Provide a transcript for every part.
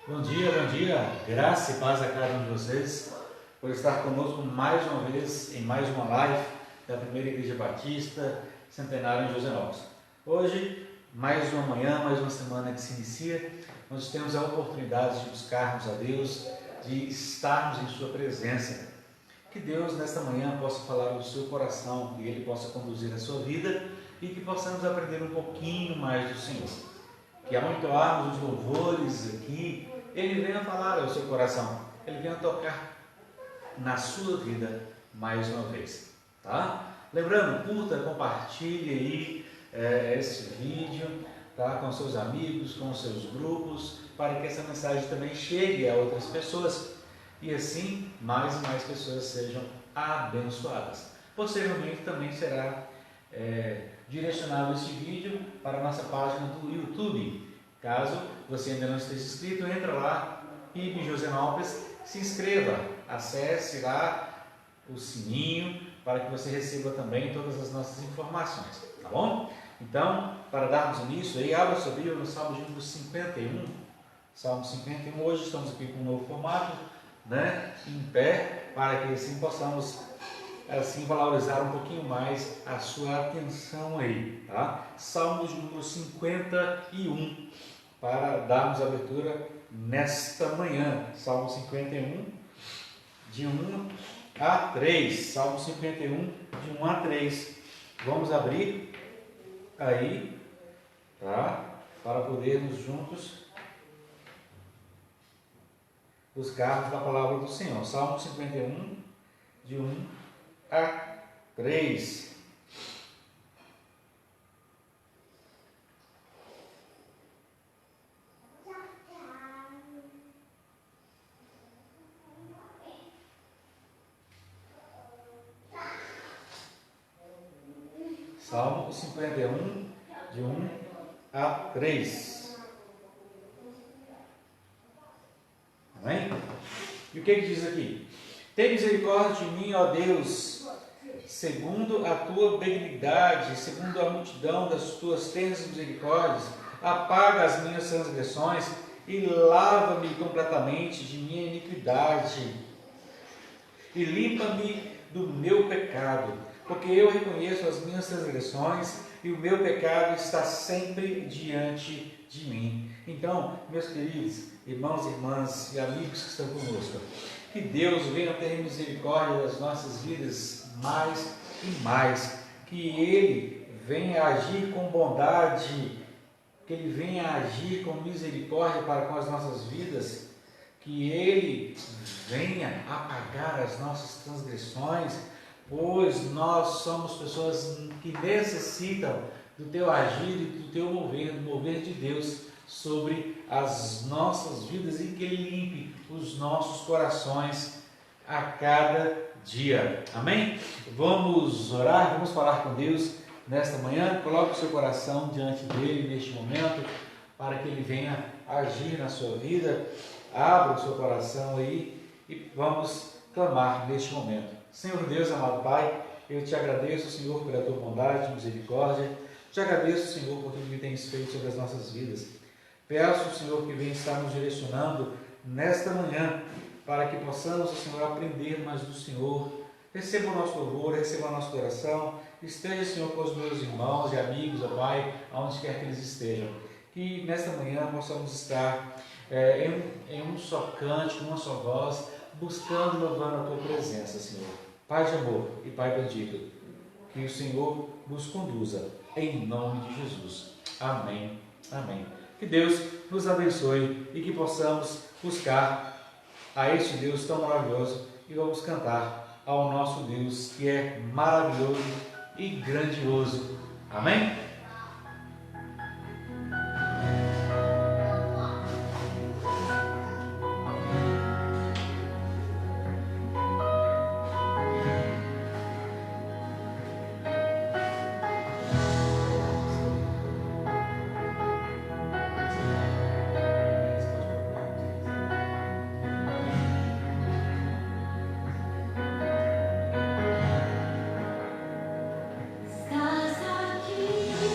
Bom dia, graça e paz a cada um de vocês, por estar conosco mais uma vez em mais uma live da Primeira Igreja Batista Centenário em Josenópolis. Hoje, mais uma manhã, mais uma semana que se inicia, nós temos a oportunidade de buscarmos a Deus, de estarmos em Sua presença. Que Deus nesta manhã possa falar do seu coração, que Ele possa conduzir a sua vida e que possamos aprender um pouquinho mais do Senhor. Que ao entoarmos os louvores aqui, Ele venha falar ao seu coração, Ele venha tocar na sua vida mais uma vez, tá? Lembrando, curta, compartilhe aí esse vídeo, tá? Com seus amigos, com seus grupos, para que essa mensagem também chegue a outras pessoas e assim mais e mais pessoas sejam abençoadas. Posteriormente também será direcionado este vídeo para a nossa página do YouTube. Caso você ainda não esteja inscrito, entra lá, PIB Josenópolis, se inscreva, acesse lá o sininho para que você receba também todas as nossas informações, tá bom? Então, para darmos início, aí, abra sua Bíblia no Salmo de número 51. Salmo 51, hoje estamos aqui com um novo formato, né, em pé, para que assim possamos assim valorizar um pouquinho mais a sua atenção aí, tá? Salmo de número 51, para darmos abertura nesta manhã. Salmo 51, de 1 a 3. Salmo 51, de 1 a 3. Vamos abrir aí, tá? Para podermos juntos buscarmos a palavra do Senhor. Salmo 51, de 1 a 3. Salmo 51, de 1 a 3. Amém? E o que diz aqui? Tem misericórdia de mim, ó Deus, segundo a tua benignidade, segundo a multidão das tuas ternas misericórdias, apaga as minhas transgressões e lava-me completamente de minha iniquidade e limpa-me do meu pecado, porque eu reconheço as minhas transgressões e o meu pecado está sempre diante de mim. Então, meus queridos irmãos e irmãs e amigos que estão conosco, que Deus venha ter misericórdia das nossas vidas mais e mais, que Ele venha agir com bondade, que Ele venha agir com misericórdia para com as nossas vidas, que Ele venha apagar as nossas transgressões, pois nós somos pessoas que necessitam do Teu agir e do Teu mover, do mover de Deus sobre as nossas vidas e que Ele limpe os nossos corações a cada dia. Amém? Vamos orar, vamos falar com Deus nesta manhã. Coloque o seu coração diante dele neste momento para que Ele venha agir na sua vida. Abra o seu coração aí e vamos clamar neste momento. Senhor Deus, amado Pai, eu te agradeço, Senhor, pela tua bondade e misericórdia. Te agradeço, Senhor, por tudo que tens feito sobre as nossas vidas. Peço, Senhor, que venha estar nos direcionando nesta manhã, para que possamos, Senhor, aprender mais do Senhor. Receba o nosso louvor, receba a nossa oração. Esteja, Senhor, com os meus irmãos e amigos, ó Pai, aonde quer que eles estejam. Que nesta manhã possamos estar em um só cântico, uma só voz, buscando e louvando a Tua presença, Senhor. Pai de amor e Pai bendito, que o Senhor nos conduza, em nome de Jesus. Amém. Amém. Que Deus nos abençoe e que possamos buscar a este Deus tão maravilhoso e vamos cantar ao nosso Deus que é maravilhoso e grandioso. Amém? Estás aqui.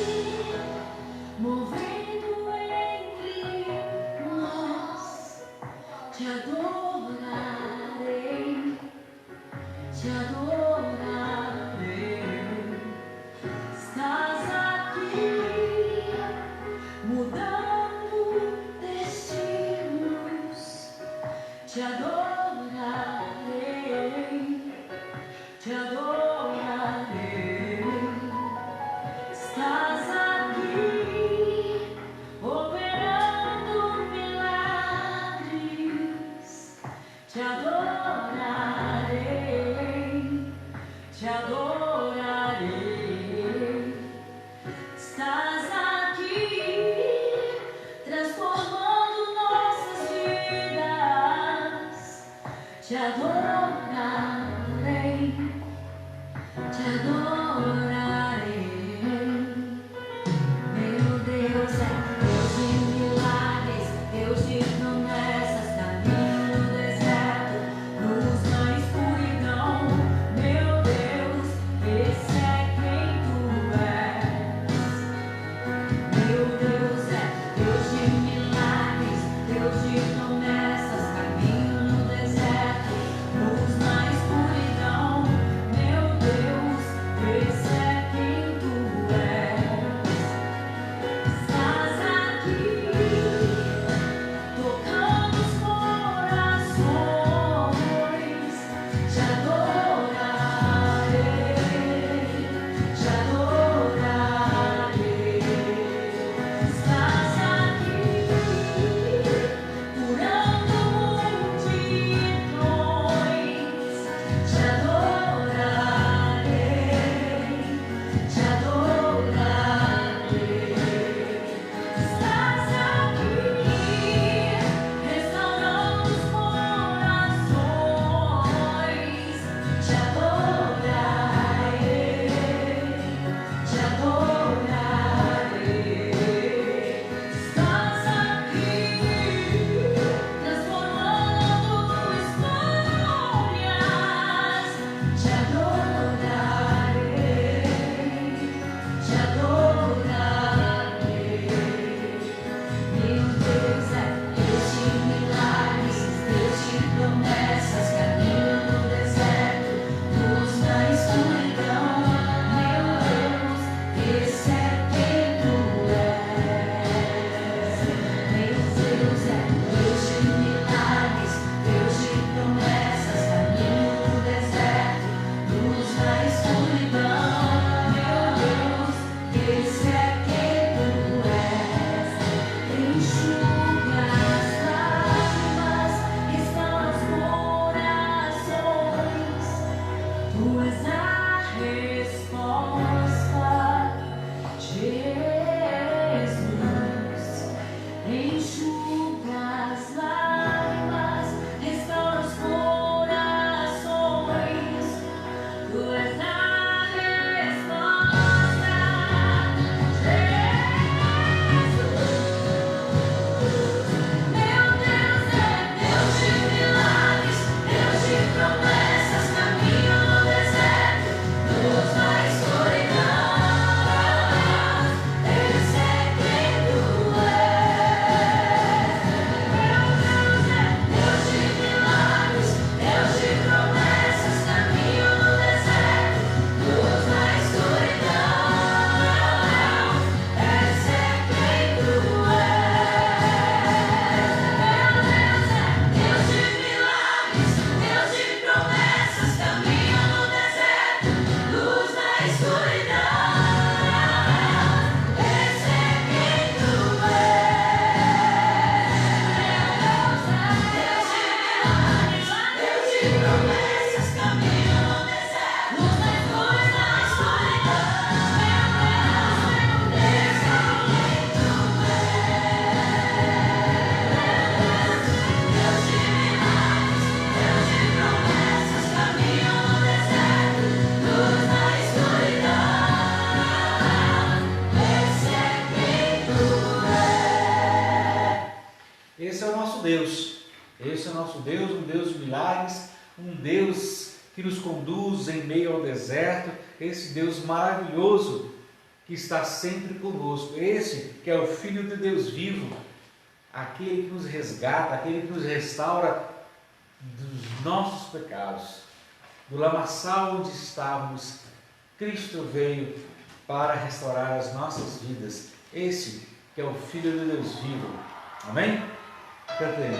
Deus. Esse é o nosso Deus, um Deus de milagres, um Deus que nos conduz em meio ao deserto, esse Deus maravilhoso que está sempre conosco, esse que é o Filho de Deus vivo, aquele que nos resgata, aquele que nos restaura dos nossos pecados, do lamaçal onde estávamos. Cristo veio para restaurar as nossas vidas, esse que é o Filho de Deus vivo. Amém? Cantemos.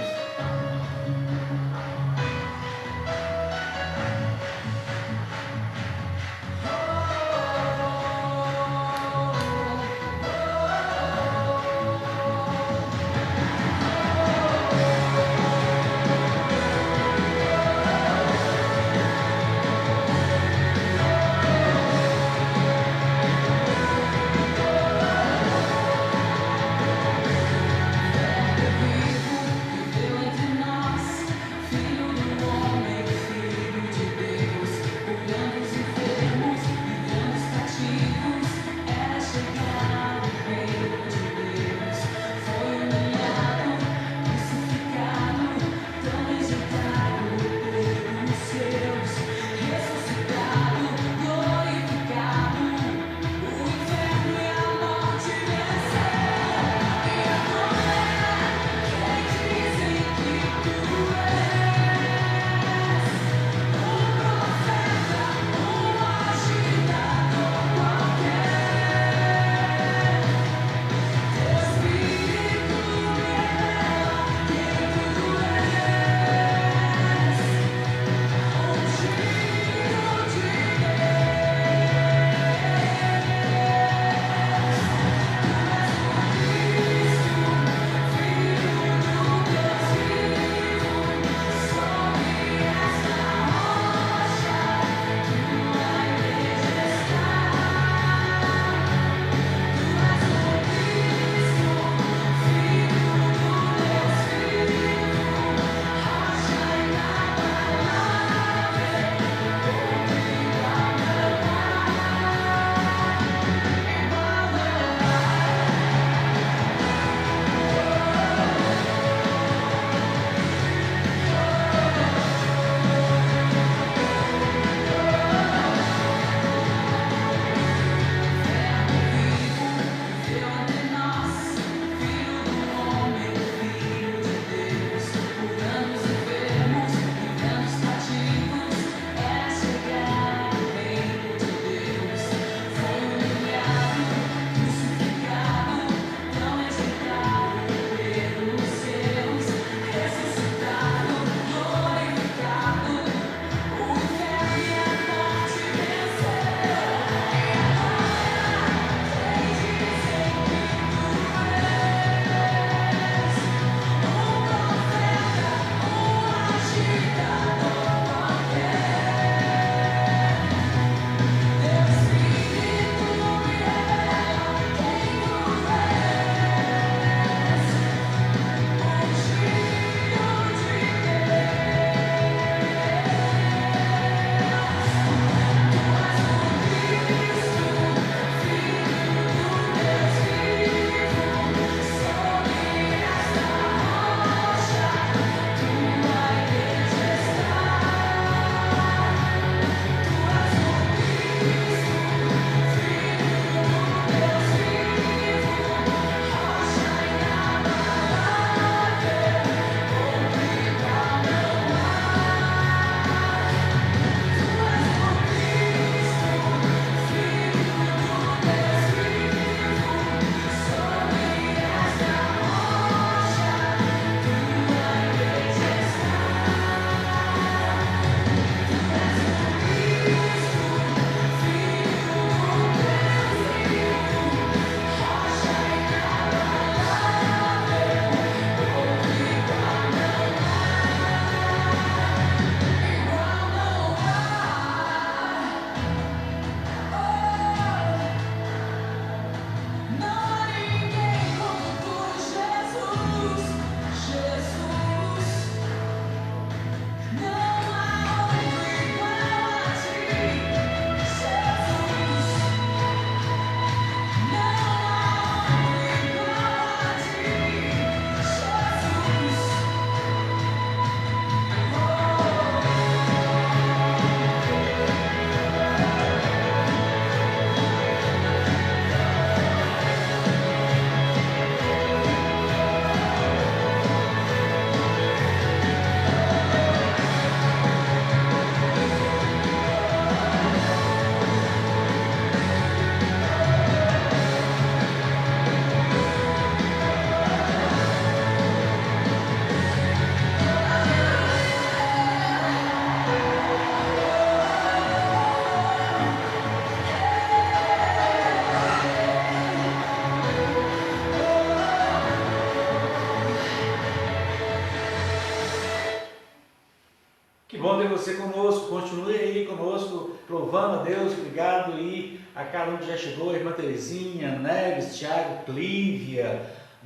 você conosco, continue aí conosco, louvando a Deus. Obrigado aí a cada um que já chegou, a irmã Terezinha, Neves, Thiago, Clívia,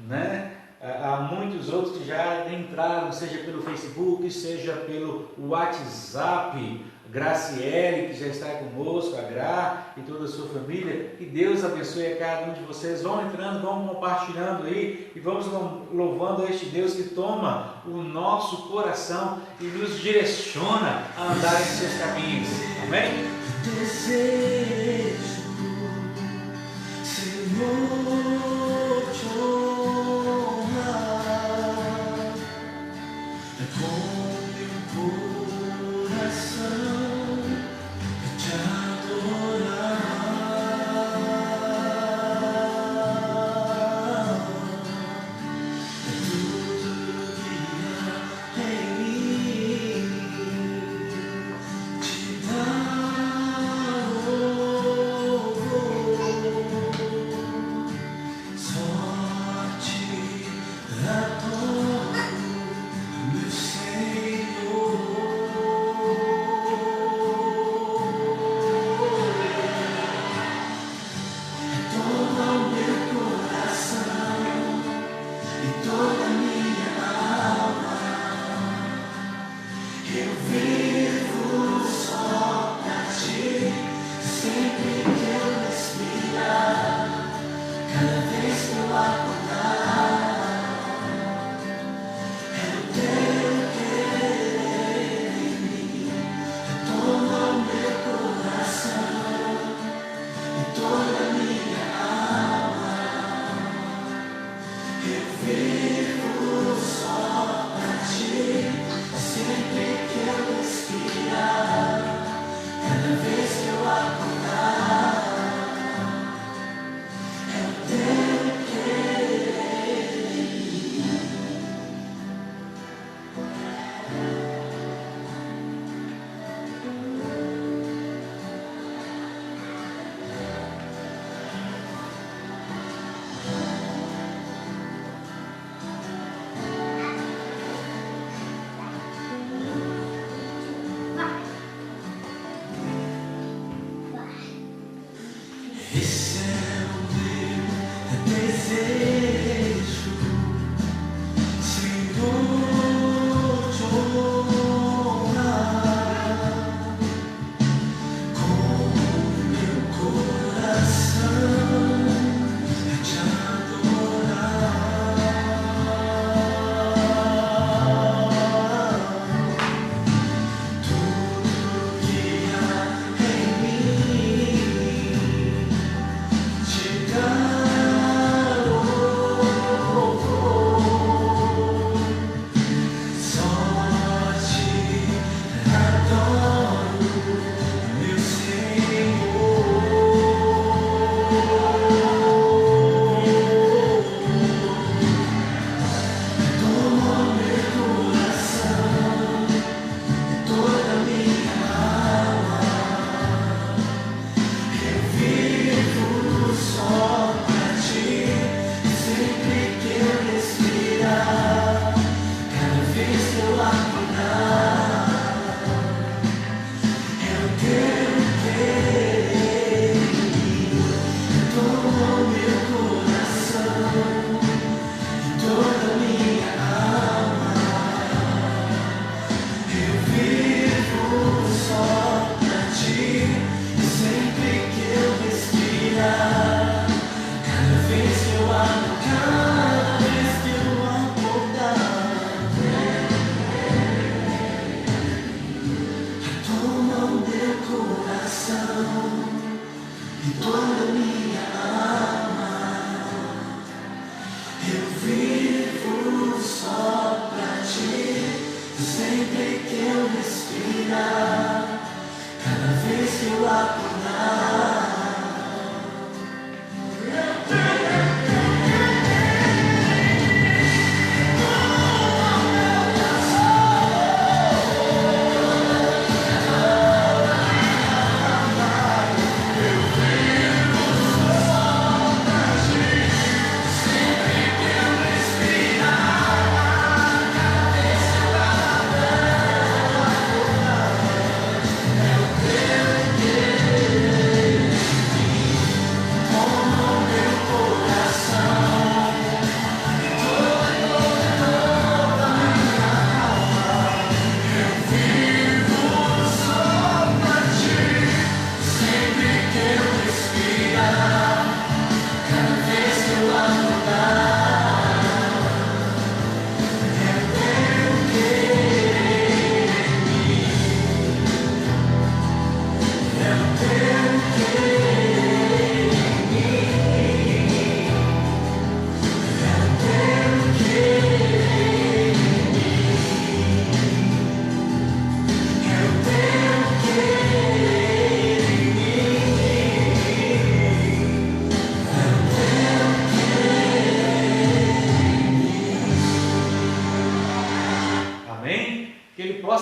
né? Há muitos outros que já entraram, seja pelo Facebook, seja pelo WhatsApp. Graciele, que já está conosco, a Gra e toda a sua família. Que Deus abençoe a cada um de vocês. Vão entrando, vão compartilhando aí e vamos louvando a este Deus que toma o nosso coração e nos direciona a andar em seus caminhos. Amém? Desejo, Senhor, te honrar com meu coração.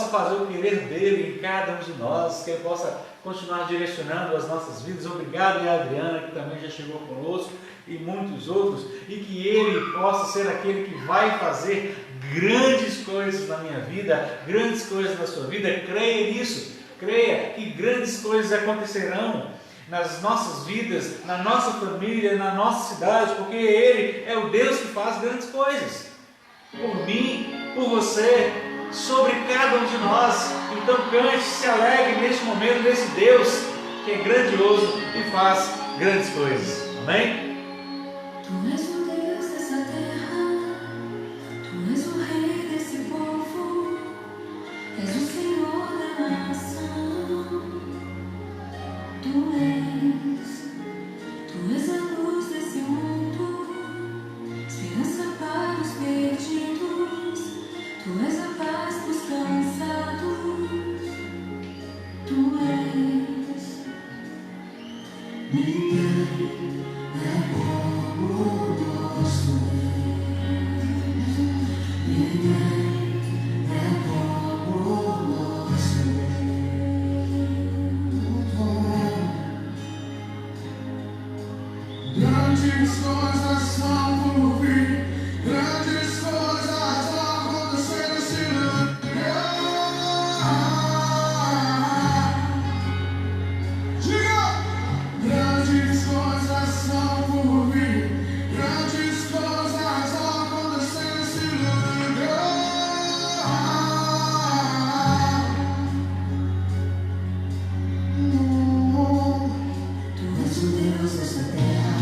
fazer o querer dele em cada um de nós, que Ele possa continuar direcionando as nossas vidas. Obrigado, e a Adriana, que também já chegou conosco, e muitos outros, e que Ele possa ser aquele que vai fazer grandes coisas na minha vida, grandes coisas na sua vida. Creia nisso, creia que grandes coisas acontecerão nas nossas vidas, na nossa família, na nossa cidade, porque Ele é o Deus que faz grandes coisas, por mim, por você, sobre cada um de nós. Então cante, se alegre neste momento, nesse Deus que é grandioso e faz grandes coisas. Amém? Tu és o Deus dessa terra, Tu és o Rei desse povo, és o Senhor da nação. Tu és a luz desse mundo, esperança para os perdidos. Tu és a paz dos cansados. Tu és. Ninguém é como nosso Deus. Ninguém é como nosso Deus. Grandes coisas são por vir, grandes coisas vão acontecer nesse lugar. Diga! Grandes coisas são por vir, grandes coisas vão acontecer nesse lugar. Tu és o Deus dessa terra,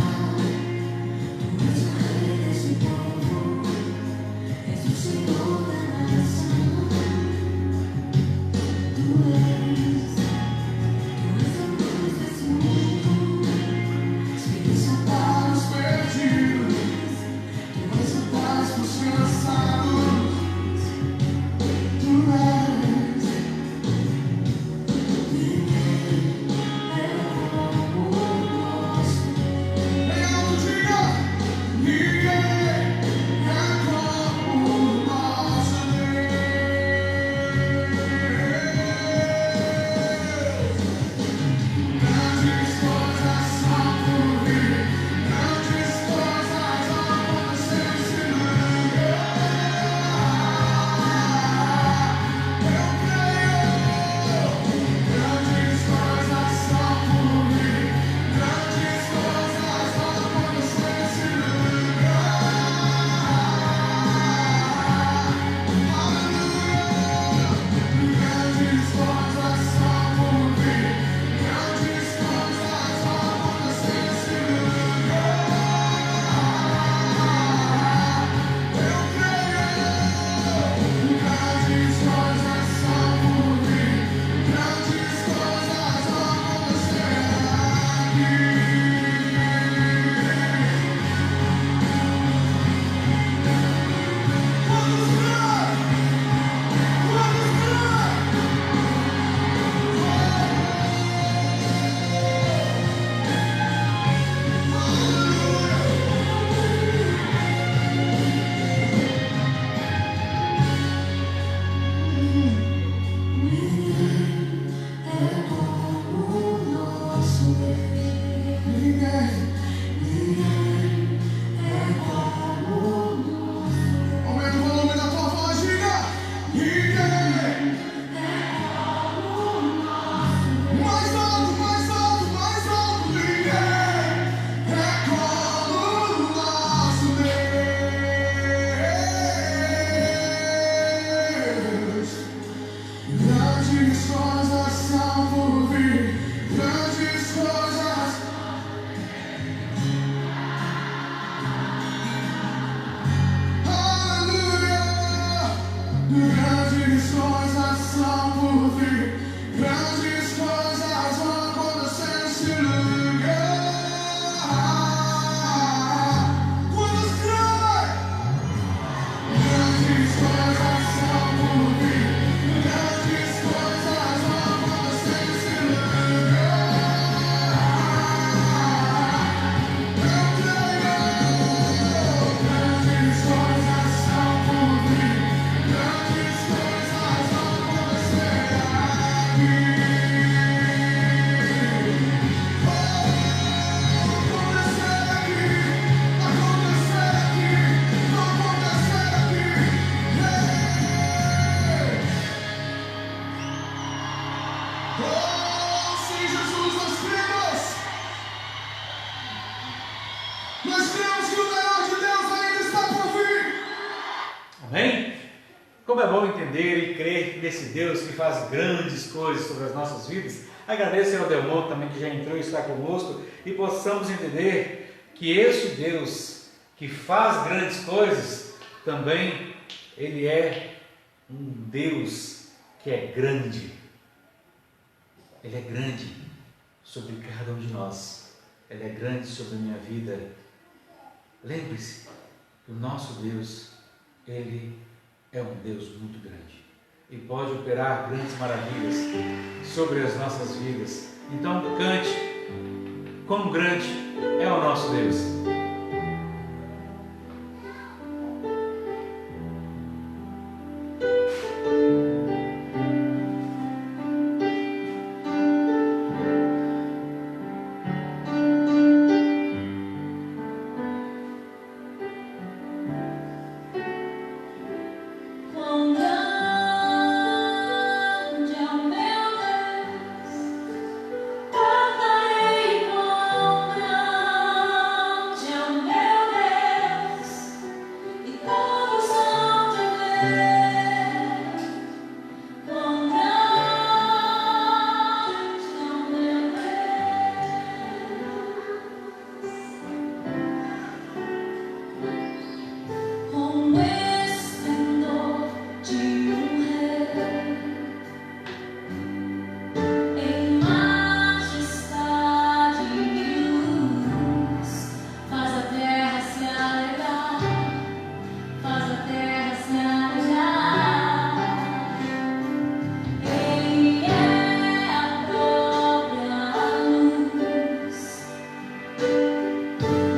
Como é bom entender e crer nesse Deus que faz grandes coisas sobre as nossas vidas. Agradeço ao Delmon também que já entrou e está conosco, e possamos entender que este Deus que faz grandes coisas, também Ele é um Deus que é grande. Ele é grande sobre cada um de nós. Ele é grande sobre a minha vida. Lembre-se que o nosso Deus, Ele é um Deus muito grande e pode operar grandes maravilhas sobre as nossas vidas. Então cante, quão grande é o nosso Deus.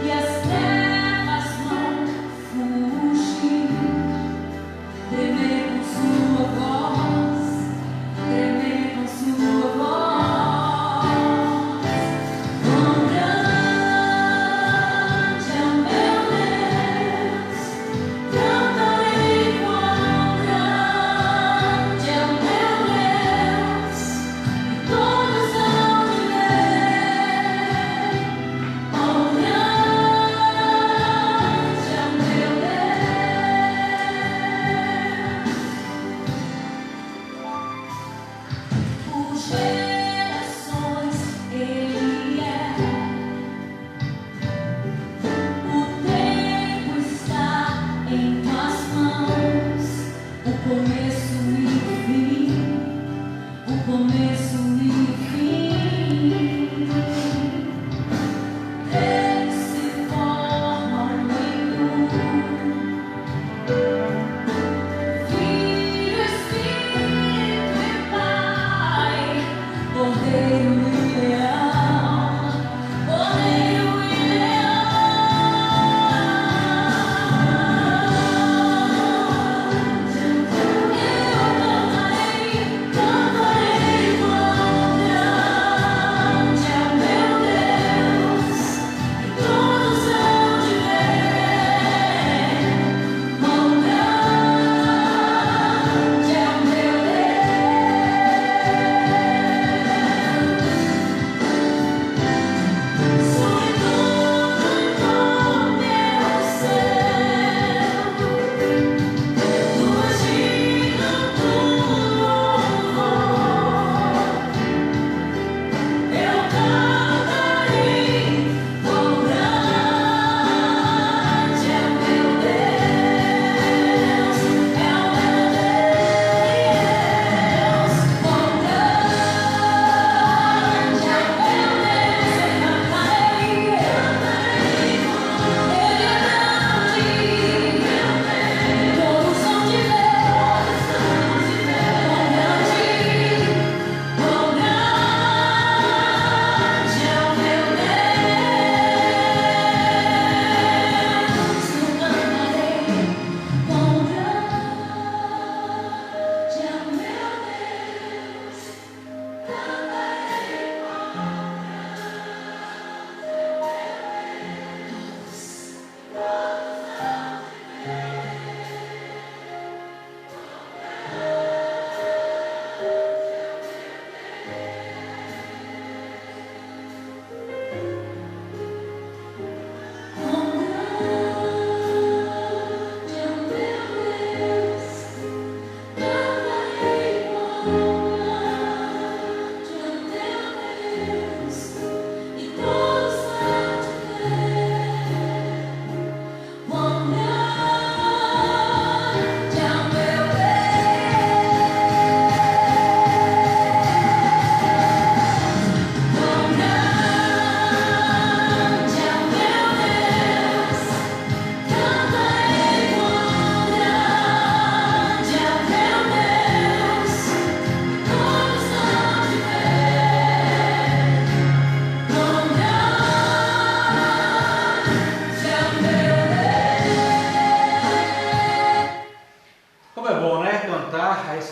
E as trevas não fugem.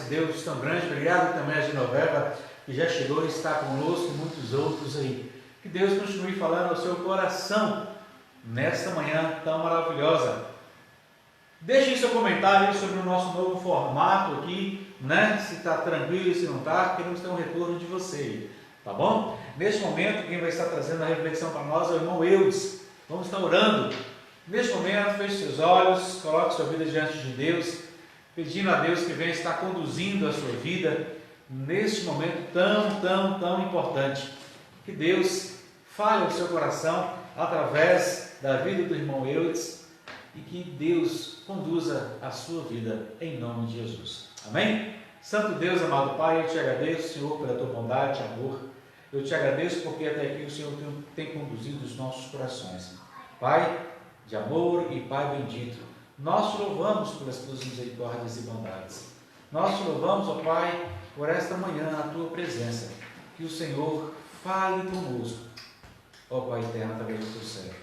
Deus tão grande. Obrigado também a Genoveva, que já chegou e está conosco, e muitos outros aí. Que Deus continue falando ao seu coração nesta manhã tão maravilhosa. Deixe seu comentário sobre o nosso novo formato aqui, né? Se está tranquilo, se não está, queremos ter um retorno de você, tá bom? Neste momento, quem vai estar trazendo a reflexão para nós é o irmão Eudes. Vamos estar orando. Neste momento, feche seus olhos, coloque sua vida diante de Deus, pedindo a Deus que venha estar conduzindo a sua vida neste momento tão importante. Que Deus fale ao seu coração através da vida do irmão Eudes e que Deus conduza a sua vida em nome de Jesus. Amém? Santo Deus, amado Pai, eu te agradeço, Senhor, pela tua bondade e amor. Eu te agradeço porque até aqui o Senhor tem conduzido os nossos corações. Pai de amor e Pai bendito, nós te louvamos pelas tuas misericórdias e bondades. Nós te louvamos, ó Pai, por esta manhã, a tua presença. Que o Senhor fale conosco, ó Pai eterno, através do teu servo.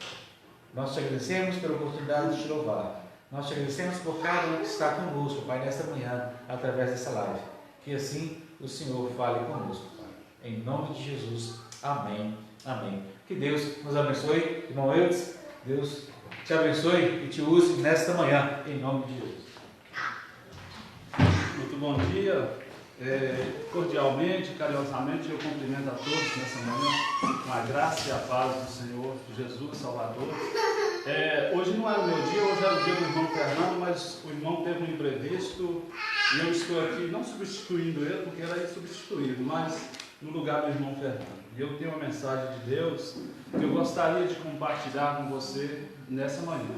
Nós te agradecemos pela oportunidade de te louvar. Nós te agradecemos por cada um que está conosco, Pai, nesta manhã, através dessa live. Que assim o Senhor fale conosco, Pai. Em nome de Jesus. Amém. Amém. Que Deus nos abençoe. Irmão Eudes, Deus te abençoe e te use nesta manhã, em nome de Jesus. Muito bom dia. Cordialmente, carinhosamente, eu cumprimento a todos nessa manhã com a graça e a paz do Senhor Jesus Salvador. Hoje não era o meu dia, hoje era o dia do irmão Fernando, mas o irmão teve um imprevisto e eu estou aqui não substituindo ele, porque era insubstituível, mas no lugar do irmão Fernando. E eu tenho uma mensagem de Deus que eu gostaria de compartilhar com você nessa manhã.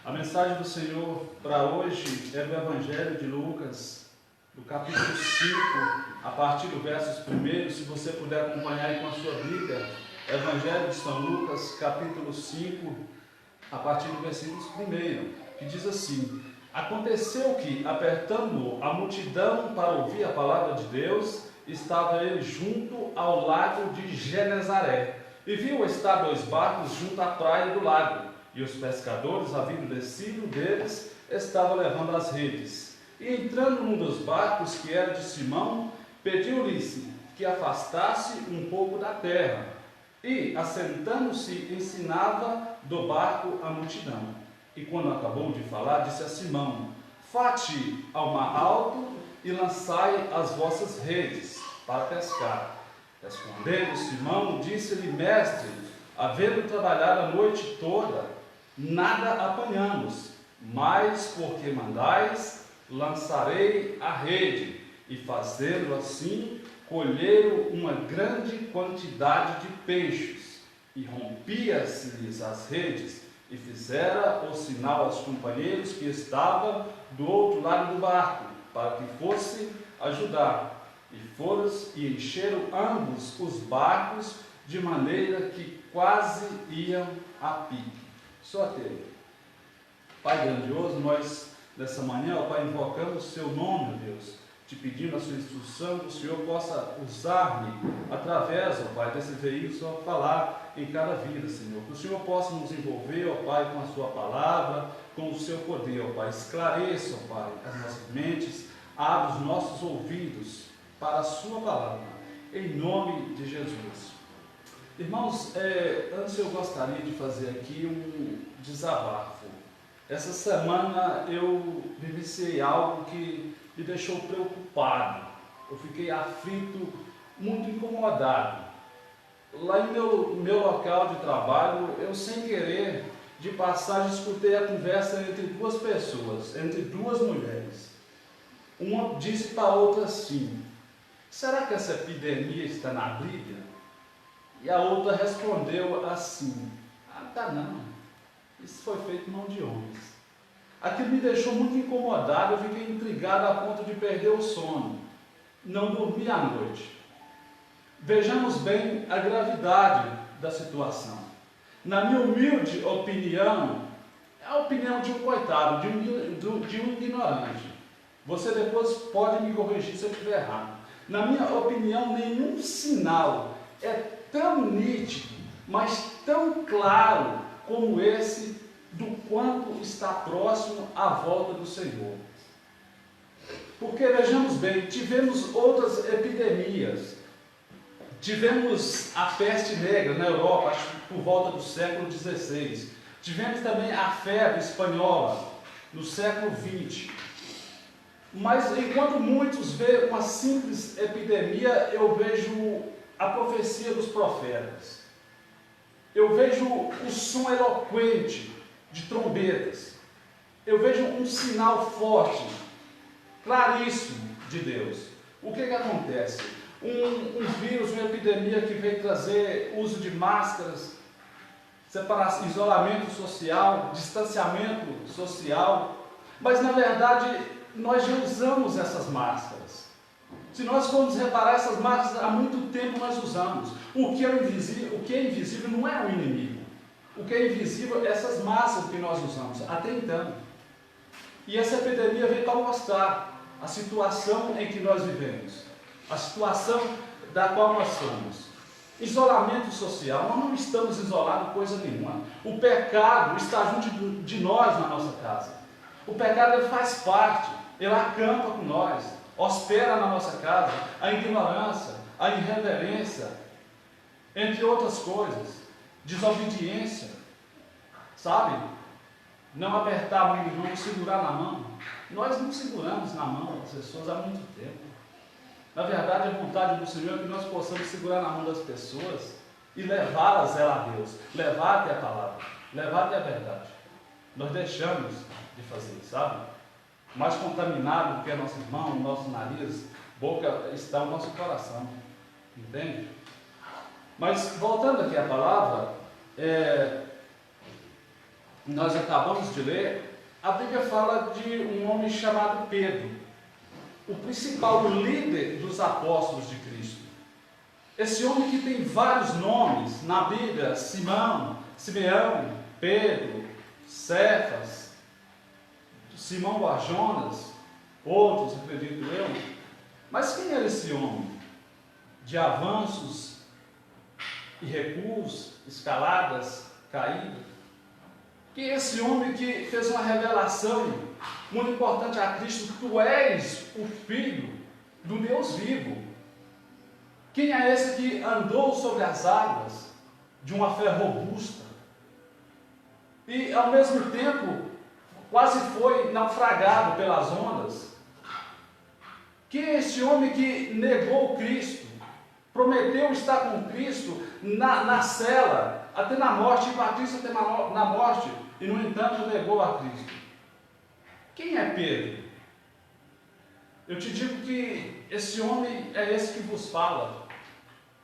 A mensagem do Senhor para hoje é do Evangelho de Lucas, do capítulo 5, a partir do versos 1, se você puder acompanhar aí com a sua Bíblia, Evangelho de São Lucas, capítulo 5, a partir do versículo 1, que diz assim: Aconteceu que, apertando a multidão para ouvir a palavra de Deus, estava ele junto ao lago de Genezaré, e viu estar 2 barcos junto à praia do lago, e os pescadores, havendo descido deles, estavam levando as redes. E entrando num dos barcos, que era de Simão, pediu-lhe que afastasse um pouco da terra, e, assentando-se, ensinava do barco a multidão. E quando acabou de falar, disse a Simão: Fate ao mar alto e lançai as vossas redes para pescar. Respondendo Simão, disse-lhe: Mestre, havendo trabalhado a noite toda, nada apanhamos, mas porque mandais, lançarei a rede. E fazendo assim, colheram uma grande quantidade de peixes. E rompia-se-lhes as redes, e fizera o sinal aos companheiros que estavam do outro lado do barco, para que fosse ajudar. E foram e encheram ambos os barcos, de maneira que quase iam a pique. Só até aí. Pai grandioso, nós nessa manhã, ó Pai, invocamos o seu nome, ó Deus, te pedindo a sua instrução, que o Senhor possa usar-me através, ó Pai, desse veículo, a falar em cada vida, Senhor. Que o Senhor possa nos envolver, ó Pai, com a sua palavra, com o seu poder, ó Pai. Esclareça, ó Pai, as nossas mentes, abra os nossos ouvidos para a sua palavra, em nome de Jesus. Irmãos, antes eu gostaria de fazer aqui um desabafo. Essa semana eu vivenciei algo que me deixou preocupado. Eu fiquei aflito, muito incomodado. Lá em meu local de trabalho, eu sem querer, de passagem, escutei a conversa entre 2 pessoas, entre 2 mulheres. Uma disse para a outra assim: será que essa epidemia está na Bíblia? E a outra respondeu assim: tá não, isso foi feito em mão de homens. Aquilo me deixou muito incomodado, eu fiquei intrigado a ponto de perder o sono, não dormi à noite. Vejamos bem a gravidade da situação. Na minha humilde opinião, é a opinião de um coitado, de um ignorante. Você depois pode me corrigir se eu estiver errado. Na minha opinião, nenhum sinal é tão nítido, mas tão claro como esse, do quanto está próximo à volta do Senhor. Porque, vejamos bem, tivemos outras epidemias. Tivemos a peste negra na Europa, acho que por volta do século XVI. Tivemos também a febre espanhola no século XX. Mas enquanto muitos veem uma simples epidemia, eu vejo a profecia dos profetas. Eu vejo o som eloquente de trombetas. Eu vejo um sinal forte, claríssimo de Deus. O que acontece? Um vírus, uma epidemia que veio trazer uso de máscaras, separação, isolamento social, distanciamento social, mas na verdade nós já usamos essas máscaras. Se nós formos reparar, essas máscaras há muito tempo nós usamos. O que é invisível não é o inimigo. O que é invisível é essas máscaras que nós usamos até então. E essa epidemia veio para mostrar a situação em que nós vivemos, a situação da qual nós somos. Isolamento social, nós não estamos isolados coisa nenhuma. O pecado está junto de nós na nossa casa. O pecado ele faz parte, ele acampa com nós, hospeda na nossa casa, a ignorância, a irreverência, entre outras coisas, desobediência, sabe? Não apertar a mão do irmão, segurar na mão. Nós não seguramos na mão das pessoas há muito tempo. Na verdade, a vontade do Senhor é que nós possamos segurar na mão das pessoas e levá-las a Deus, levar até a palavra, levar até a verdade. Nós deixamos de fazer isso, sabe? Mais contaminado do que a nossa mão, o nosso nariz, boca, está o nosso coração. Entende? Mas, voltando aqui à palavra, nós acabamos de ler, a Bíblia fala de um homem chamado Pedro, o principal líder dos apóstolos de Cristo. Esse homem que tem vários nomes na Bíblia: Simeão, Pedro, Cefas, Simão Barjonas, outros, acredito eu. Mas quem era esse homem? De avanços e recuos, escaladas, caídas. Quem é esse homem que fez uma revelação muito importante a Cristo: tu és o Filho do Deus vivo. Quem é esse que andou sobre as águas de uma fé robusta e ao mesmo tempo quase foi naufragado pelas ondas? Quem é esse homem que negou Cristo, prometeu estar com Cristo na cela, até na morte, e Patrícia até na morte, e no entanto negou a Cristo? Quem é Pedro? Eu te digo que esse homem é esse que vos fala,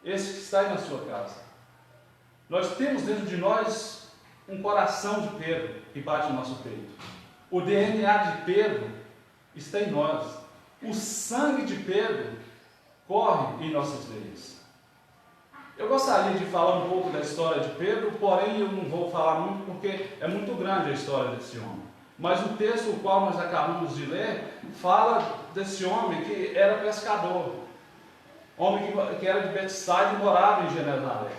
esse que está aí na sua casa. Nós temos dentro de nós um coração de Pedro que bate no nosso peito. O DNA de Pedro está em nós. O sangue de Pedro corre em nossas veias. Eu gostaria de falar um pouco da história de Pedro, porém eu não vou falar muito porque é muito grande a história desse homem. Mas o texto o qual nós acabamos de ler fala desse homem que era pescador, homem que era de Betsaida e morava em Genezaré.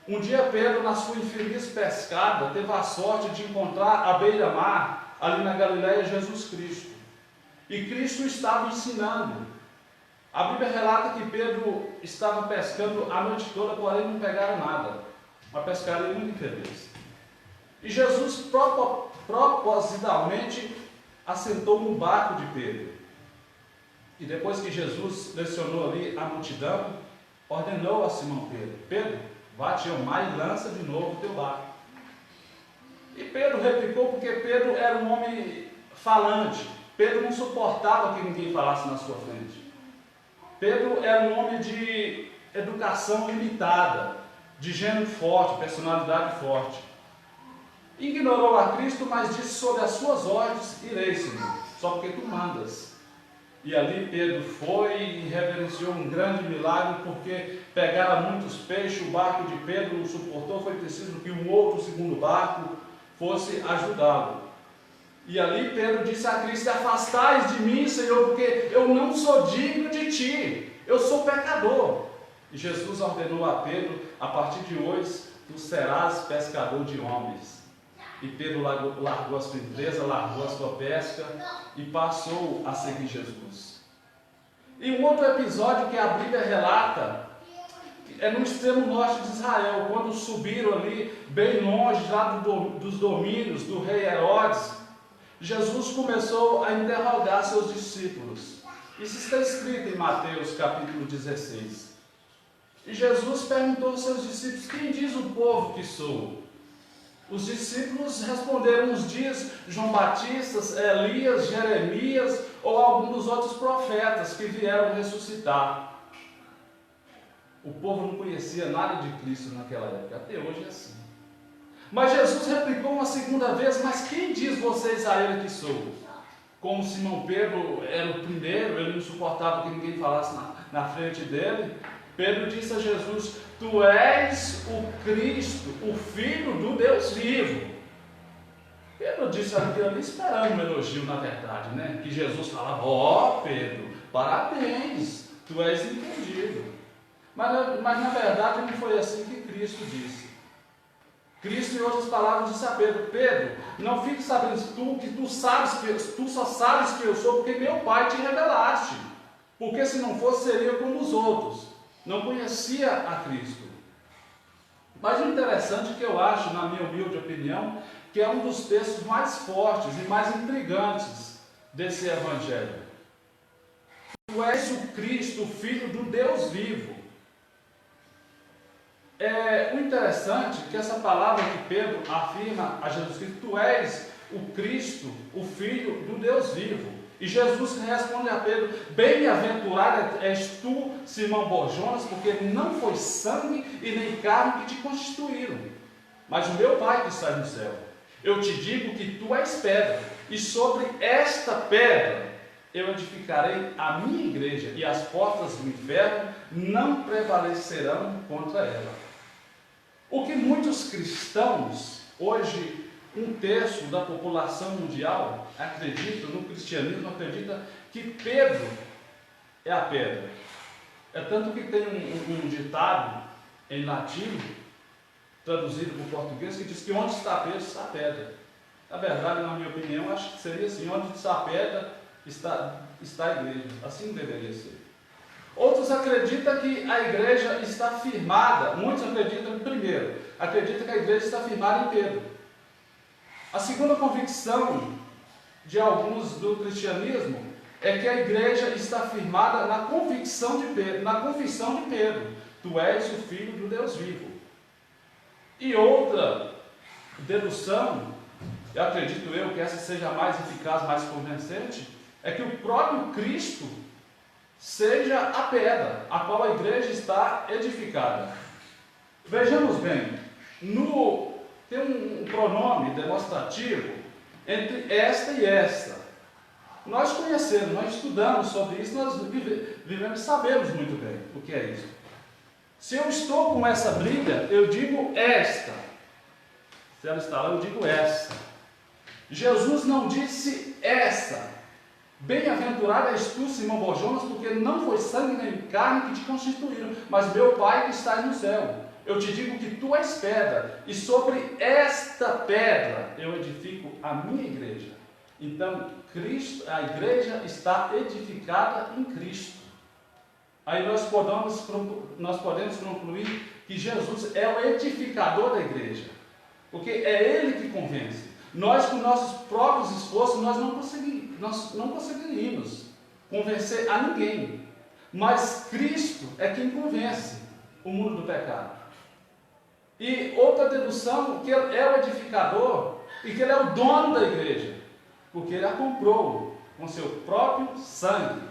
Um dia Pedro, na sua infeliz pescada, teve a sorte de encontrar à beira-mar, ali na Galileia, Jesus Cristo. E Cristo estava ensinando. A Bíblia relata que Pedro estava pescando a noite toda, porém não pegaram nada. Uma pescaria muito infeliz. E Jesus propositalmente assentou no barco de Pedro. E depois que Jesus lecionou ali a multidão, ordenou a Simão Pedro: Pedro, bate ao mar e lança de novo o teu barco. E Pedro replicou, porque Pedro era um homem falante. Pedro não suportava que ninguém falasse na sua frente. Pedro era um homem de educação limitada, de gênero forte, personalidade forte. Ignorou a Cristo, mas disse: sob as suas ordens irei, Senhor, só porque tu mandas. E ali Pedro foi e reverenciou um grande milagre, porque pegaram muitos peixes, o barco de Pedro não suportou, foi preciso que um outro segundo barco fosse ajudá-lo. E ali Pedro disse a Cristo: afastais de mim, Senhor, porque eu não sou digno de ti, eu sou pecador. E Jesus ordenou a Pedro: a partir de hoje tu serás pescador de homens. e Pedro largou a sua empresa, largou a sua pesca e passou a seguir Jesus. E um outro episódio que a Bíblia relata é no extremo norte de Israel, quando subiram ali bem longe lá dos domínios do rei Herodes. Jesus começou a interrogar seus discípulos. Isso está escrito em Mateus capítulo 16. E Jesus perguntou aos seus discípulos: quem diz o povo que sou? Os discípulos responderam: uns dias João Batista, Elias, Jeremias ou algum dos outros profetas que vieram ressuscitar. O povo não conhecia nada de Cristo naquela época, até hoje é assim. Mas Jesus replicou uma segunda vez: mas quem diz vocês a ele que sou? Como Simão Pedro era o primeiro, ele não suportava que ninguém falasse na frente dele. Pedro disse a Jesus: tu és o Cristo, o Filho do Deus vivo. Pedro disse aquilo ali esperando um elogio, na verdade, né? Que Jesus falava: ó Pedro, parabéns, tu és entendido. Mas na verdade não foi assim que Cristo disse. Cristo, em outras palavras, disse a Pedro: Pedro, não fique sabendo que tu só sabes que eu sou porque meu Pai te revelaste. Porque se não fosse, seria como os outros. Não conhecia a Cristo. Mas o interessante que eu acho, na minha humilde opinião, que é um dos textos mais fortes e mais intrigantes desse Evangelho. Tu és o Cristo, o Filho do Deus vivo. O interessante é que essa palavra que Pedro afirma a Jesus Cristo: tu és o Cristo, o Filho do Deus vivo. E Jesus responde a Pedro: bem-aventurado és tu, Simão Barjonas, porque não foi sangue e nem carne que te constituíram, mas o meu Pai que está no céu. Eu te digo que tu és pedra, e sobre esta pedra eu edificarei a minha igreja, e as portas do inferno não prevalecerão contra ela. O que muitos cristãos, hoje, 1/3 da população mundial acredita no cristianismo, acredita que Pedro é a pedra. É tanto que tem um ditado em latim, traduzido para o português, que diz que onde está Pedro, está a pedra. Na verdade, na minha opinião, acho que seria assim: onde está a pedra, está a igreja. Assim deveria ser. Outros acreditam que a igreja está firmada. Muitos acreditam, primeiro, acreditam que a igreja está firmada em Pedro. A segunda convicção de alguns do cristianismo é que a igreja está firmada na convicção de Pedro, na confissão de Pedro: tu és o Filho do Deus vivo. E outra dedução, eu acredito que essa seja mais eficaz, mais convincente, é que o próprio Cristo seja a pedra a qual a igreja está edificada. Vejamos bem, tem um pronome demonstrativo entre esta e esta. Nós conhecemos, nós estudamos sobre isso, nós vivemos, sabemos muito bem o que é isso. Se eu estou com essa Bíblia, eu digo esta. Se ela está lá, eu digo esta. Jesus não disse esta. Bem-aventurado és tu, Simão Barjonas, porque não foi sangue nem carne que te constituíram, mas meu Pai que está no céu. Eu te digo que tu és pedra, e sobre esta pedra eu edifico a minha igreja. Então, a igreja está edificada em Cristo. Aí nós podemos concluir que Jesus é o edificador da igreja, porque é Ele que convence. Nós, com nossos próprios esforços, nós não conseguiríamos convencer a ninguém, mas Cristo é quem convence o mundo do pecado. E outra dedução, que Ele é o edificador e que Ele é o dono da igreja, porque Ele a comprou com seu próprio sangue.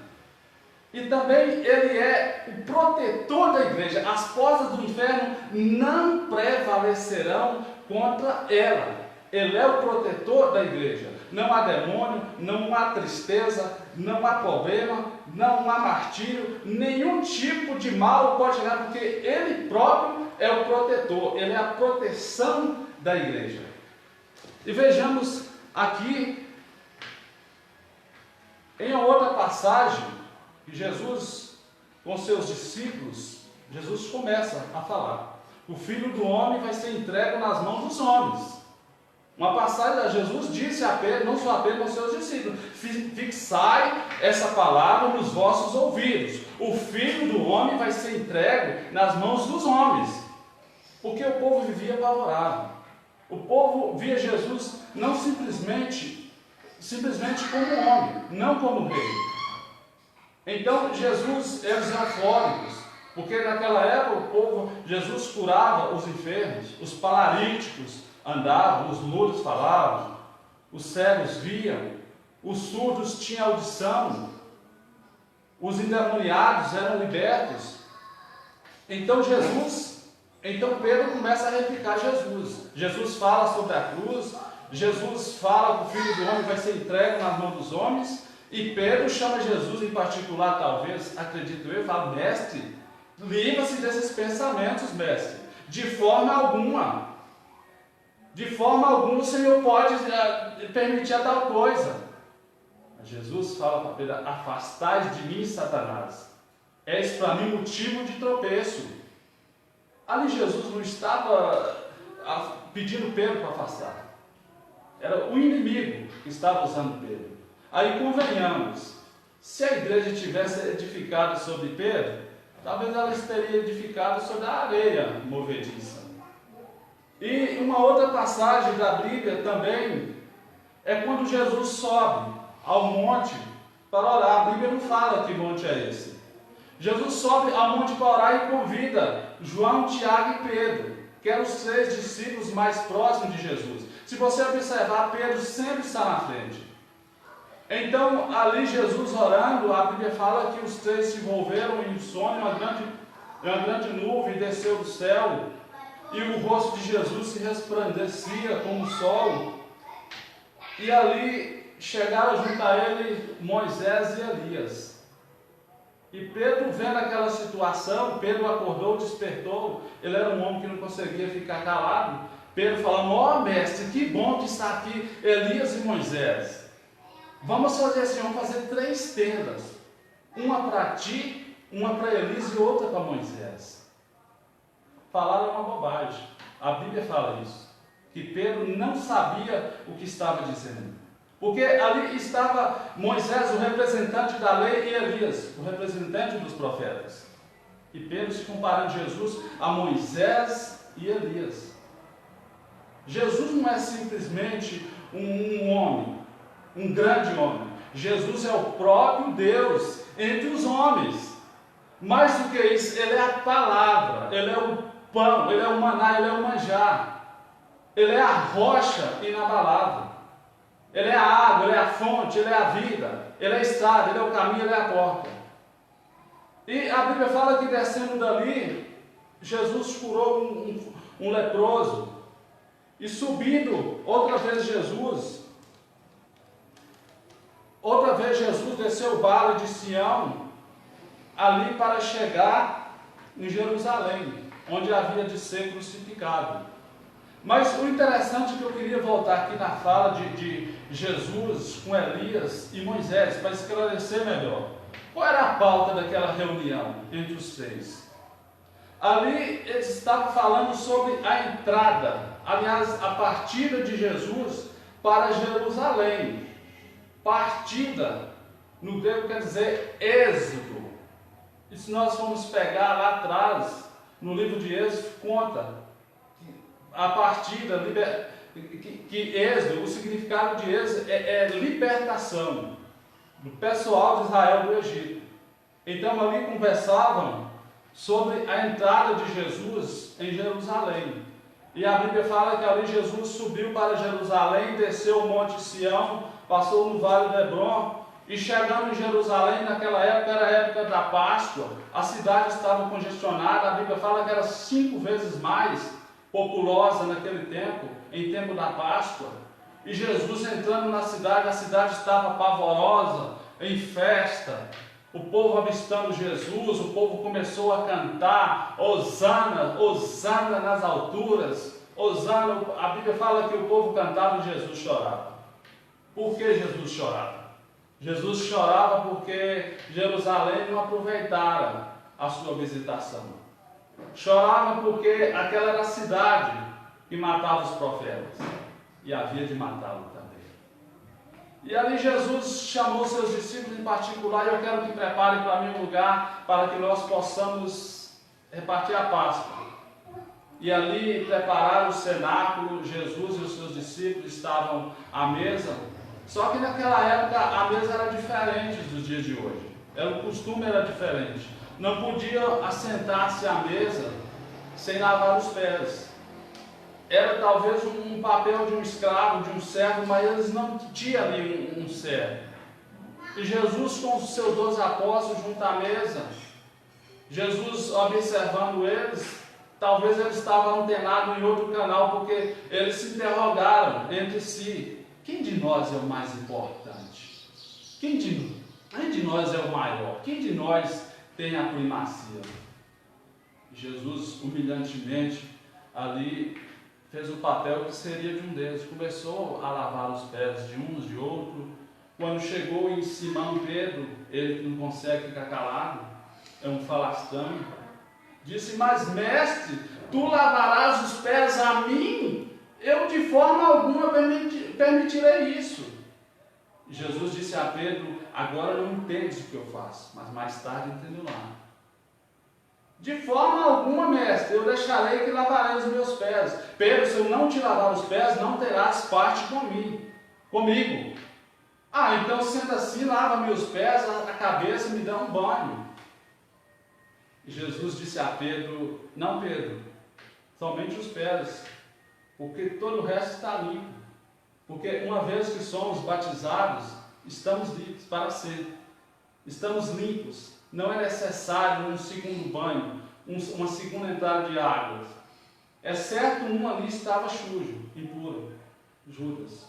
E também Ele é o protetor da igreja. As portas do inferno não prevalecerão contra ela. Ele é o protetor da igreja. Não há demônio, não há tristeza, não há problema, não há martírio, nenhum tipo de mal pode chegar, porque Ele próprio é o protetor, Ele é a proteção da igreja. E vejamos aqui, em outra passagem, que Jesus, com seus discípulos, Jesus começa a falar: o Filho do Homem vai ser entregue nas mãos dos homens. Uma passagem, Jesus disse a Pedro, não só a Pedro, mas aos seus discípulos: fixai essa palavra nos vossos ouvidos. O Filho do Homem vai ser entregue nas mãos dos homens. Porque o povo vivia apavorado. O povo via Jesus não simplesmente como homem, não como rei. Então Jesus era os eufóricos, porque naquela época Jesus curava os enfermos, os paralíticos andavam, os mudos falavam, os cegos viam, os surdos tinham audição, os endemoniados eram libertos. Então Pedro começa a replicar Jesus. Jesus fala sobre a cruz, Jesus fala que o Filho do Homem vai ser entregue nas mãos dos homens, e Pedro chama Jesus em particular, talvez, acredito eu, e fala: mestre, livra-se desses pensamentos, mestre. De forma alguma o Senhor pode permitir a tal coisa. Jesus fala para Pedro: afastai de mim, Satanás, és para mim motivo de tropeço. Ali Jesus não estava pedindo Pedro para afastar, era o inimigo que estava usando Pedro. Aí convenhamos, se a igreja tivesse edificado sobre Pedro, talvez ela teria edificado sobre a areia movediça. E uma outra passagem da Bíblia também é quando Jesus sobe ao monte para orar. A Bíblia não fala que monte é esse. Jesus sobe ao monte para orar e convida João, Tiago e Pedro, que eram os 3 discípulos mais próximos de Jesus. Se você observar, Pedro sempre está na frente. Então, ali Jesus orando, a Bíblia fala que os 3 se envolveram em sonho, uma grande nuvem desceu do céu, e o rosto de Jesus se resplandecia como o sol. E ali chegaram junto a ele Moisés e Elias. E Pedro, vendo aquela situação, Pedro acordou, despertou. Ele era um homem que não conseguia ficar calado. Pedro falando: ó mestre, que bom que está aqui Elias e Moisés. Vamos fazer assim, vamos fazer 3 tendas. Uma para ti, uma para Elias e outra para Moisés. Falaram uma bobagem. A Bíblia fala isso, que Pedro não sabia o que estava dizendo. Porque ali estava Moisés, o representante da lei, e Elias, o representante dos profetas. E Pedro se comparando Jesus a Moisés e Elias. Jesus não é simplesmente um homem, um grande homem. Jesus é o próprio Deus entre os homens. Mais do que isso, Ele é a palavra, Ele é o pão, Ele é o maná, Ele é o manjar. Ele é a rocha inabalável. Ele é a água, Ele é a fonte, Ele é a vida, Ele é a estrada, Ele é o caminho, Ele é a porta. E a Bíblia fala que descendo dali, Jesus curou um leproso. E subindo, outra vez Jesus desceu o vale de Sião, ali para chegar em Jerusalém, onde havia de ser crucificado. Mas o interessante é que eu queria voltar aqui na fala de Jesus com Elias e Moisés, para esclarecer melhor. Qual era a pauta daquela reunião entre os 3? Ali eles estavam falando sobre a entrada, aliás, a partida de Jesus para Jerusalém. Partida, no grego quer dizer êxodo. E se nós formos pegar lá atrás, no livro de Êxodo, conta a partida, que êxodo, o significado de êxodo é libertação do pessoal de Israel do Egito. Então ali conversavam sobre a entrada de Jesus em Jerusalém. E a Bíblia fala que ali Jesus subiu para Jerusalém, desceu o monte Sião, passou no vale de Hebron, e chegando em Jerusalém, naquela época era a época da Páscoa, a cidade estava congestionada. A Bíblia fala que era 5 vezes mais populosa naquele tempo, em tempo da Páscoa. E Jesus entrando na cidade, a cidade estava pavorosa, em festa. O povo avistando Jesus, o povo começou a cantar: Hosana, Hosana nas alturas, Hosana. A Bíblia fala que o povo cantava e Jesus chorava. Por que Jesus chorava? Jesus chorava porque Jerusalém não aproveitara a sua visitação. Chorava porque aquela era a cidade que matava os profetas. e havia de matá-lo também. E ali Jesus chamou seus discípulos em particular, e eu quero que preparem para mim um lugar para que nós possamos repartir a Páscoa. E ali prepararam o cenáculo, Jesus e os seus discípulos estavam à mesa, só que naquela época a mesa era diferente dos dias de hoje, o costume era diferente, não podia assentar-se à mesa sem lavar os pés. Era talvez um papel de um escravo, de um servo, mas eles não tinham ali um servo. E Jesus com os seus 12 apóstolos junto à mesa, Jesus observando eles, talvez eles estavam antenados em outro canal, porque eles se interrogaram entre si: quem de nós é o mais importante? Quem de nós é o maior? Quem de nós tem a primazia? Jesus humilhantemente ali fez o papel que seria de um deles, começou a lavar os pés de uns, de outro. Quando chegou em Simão Pedro, ele que não consegue ficar calado, é um falastrão, disse: mas mestre, tu lavarás os pés a mim? Eu de forma alguma permitirei isso. Jesus disse a Pedro: agora não entendes o que eu faço, mas mais tarde entenderás. De forma alguma, mestre, eu deixarei que lavarei os meus pés. Pedro, se eu não te lavar os pés, não terás parte comigo. Ah, então sendo assim, lava-me os pés, a cabeça, me dá um banho. E Jesus disse a Pedro: não, Pedro, somente os pés, porque todo o resto está limpo. Porque uma vez que somos batizados, estamos limpos para sempre. Estamos limpos. Não é necessário um segundo banho, uma segunda entrada de águas. Exceto um ali estava sujo, impuro, Judas.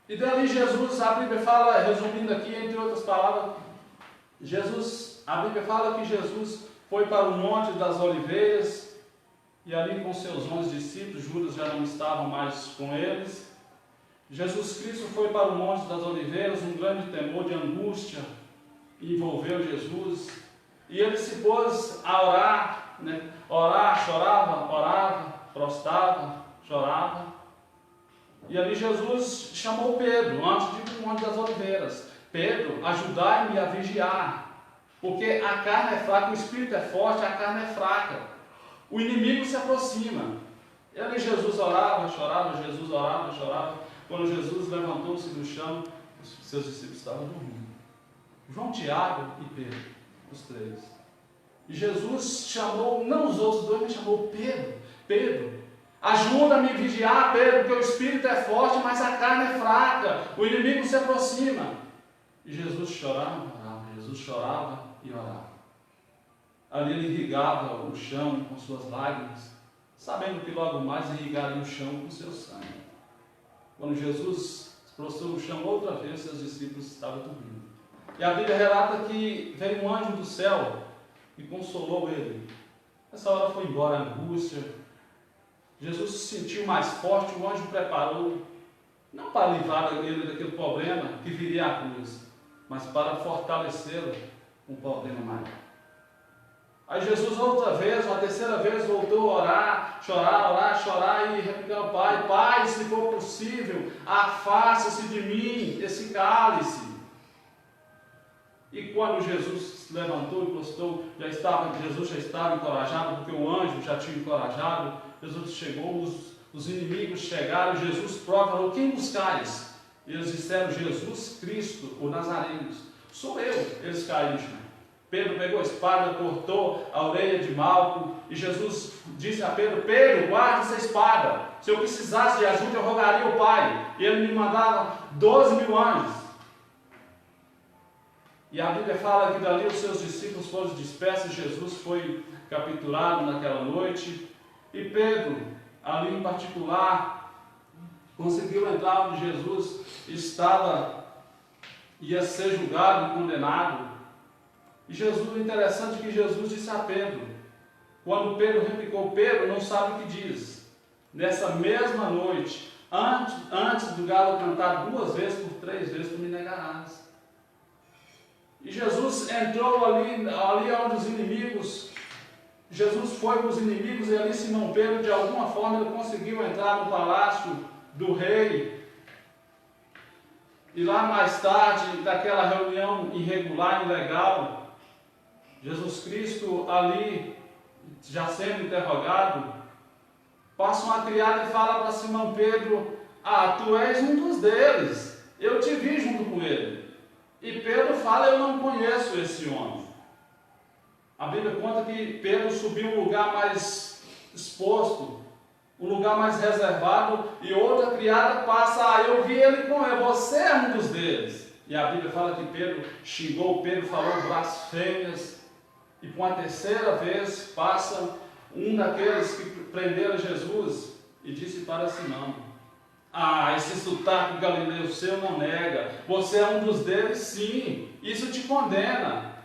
E dali Jesus, a Bíblia fala, resumindo aqui, entre outras palavras, a Bíblia fala que Jesus foi para o Monte das Oliveiras, e ali com seus 11 discípulos, Judas já não estava mais com eles. Jesus Cristo foi para o Monte das Oliveiras, um grande temor de angústia envolveu Jesus, e ele se pôs a orar, chorava, orava, prostrava, chorava. E ali Jesus chamou Pedro, antes de ir para o Monte das Oliveiras: Pedro, ajudai-me a vigiar, porque a carne é fraca, o espírito é forte, a carne é fraca, o inimigo se aproxima. E ali Jesus orava, chorava, Jesus orava, chorava. Quando Jesus levantou-se do chão, os seus discípulos estavam dormindo. João, Tiago e Pedro, os três. E Jesus chamou, não os outros dois, mas chamou Pedro. Pedro, ajuda-me a vigiar, Pedro, porque o espírito é forte, mas a carne é fraca, o inimigo se aproxima. E Jesus chorava, orava, Jesus chorava e orava. Ali ele irrigava o chão com suas lágrimas, sabendo que logo mais irrigaria o chão com seu sangue. Quando Jesus se prostrou no chão outra vez, seus discípulos estavam dormindo. E a Bíblia relata que veio um anjo do céu e consolou ele. Nessa hora foi embora a angústia. Jesus se sentiu mais forte, o anjo preparou, não para livrar ele daquele problema que viria à cruz, mas para fortalecê-lo com um problema maior. Aí Jesus outra vez, uma terceira vez, voltou a orar, chorar e repetir ao Pai: Pai, se for possível, afasta-se de mim esse cálice. E quando Jesus se levantou e prostrou, Jesus já estava encorajado, porque o anjo já tinha encorajado. Jesus chegou, os inimigos chegaram, Jesus prova, falou: quem buscais? Eles disseram: Jesus Cristo, o Nazareno. Sou eu. Eles caíram. Pedro pegou a espada, cortou a orelha de Malco, e Jesus disse a Pedro: Pedro, guarda essa espada. Se eu precisasse de ajuda, eu rogaria ao Pai, e ele me mandava 12.000 anjos. E a Bíblia fala que dali os seus discípulos foram dispersos, Jesus foi capturado naquela noite, e Pedro, ali em particular, conseguiu entrar onde Jesus ia ser julgado e condenado. E Jesus, o interessante é que Jesus disse a Pedro, quando Pedro replicou: Pedro, não sabe o que diz. Nessa mesma noite, antes do galo cantar 2 vezes, por 3 vezes, tu me negarás. E Jesus entrou ali onde os inimigos, Jesus foi com os inimigos, e ali Simão Pedro, de alguma forma, ele conseguiu entrar no palácio do rei. E lá mais tarde, daquela reunião irregular, ilegal, Jesus Cristo ali, já sendo interrogado, passa uma criada e fala para Simão Pedro: ah, tu és um dos deles, eu te vi junto com ele. E Pedro fala: eu não conheço esse homem. A Bíblia conta que Pedro subiu um lugar mais exposto, um lugar mais reservado, e outra criada passa: ah, eu vi ele com ele, você é um dos deles. E a Bíblia fala que Pedro xingou, Pedro falou blasfêmias, e por uma terceira vez passa um daqueles que prenderam Jesus e disse para Simão: ah, esse sotaque galileu seu não nega, você é um dos deles, sim, isso te condena.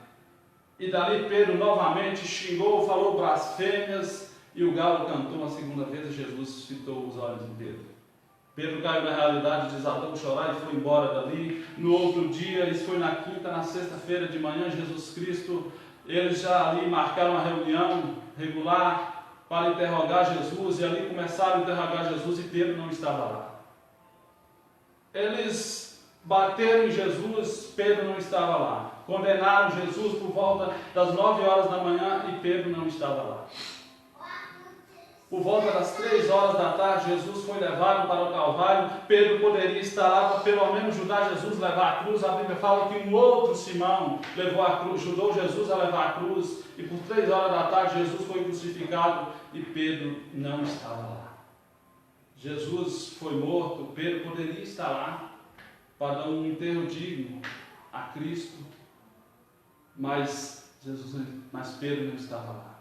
E dali Pedro novamente xingou, falou blasfêmias, e o galo cantou uma segunda vez e Jesus fitou os olhos em Pedro. Pedro caiu na realidade, desatou a chorar e foi embora dali. No outro dia, isso foi na quinta, na sexta-feira de manhã, Jesus Cristo, eles já ali marcaram uma reunião regular para interrogar Jesus, e ali começaram a interrogar Jesus e Pedro não estava lá. Eles bateram em Jesus, Pedro não estava lá. Condenaram Jesus por volta das 9 horas da manhã e Pedro não estava lá. Por volta das 3 horas da tarde, Jesus foi levado para o Calvário. Pedro poderia estar lá para pelo menos ajudar Jesus a levar a cruz. A Bíblia fala que um outro Simão levou a cruz, ajudou Jesus a levar a cruz. E por 3 horas da tarde, Jesus foi crucificado e Pedro não estava lá. Jesus foi morto, Pedro poderia estar lá para dar um enterro digno a Cristo, mas Pedro não estava lá.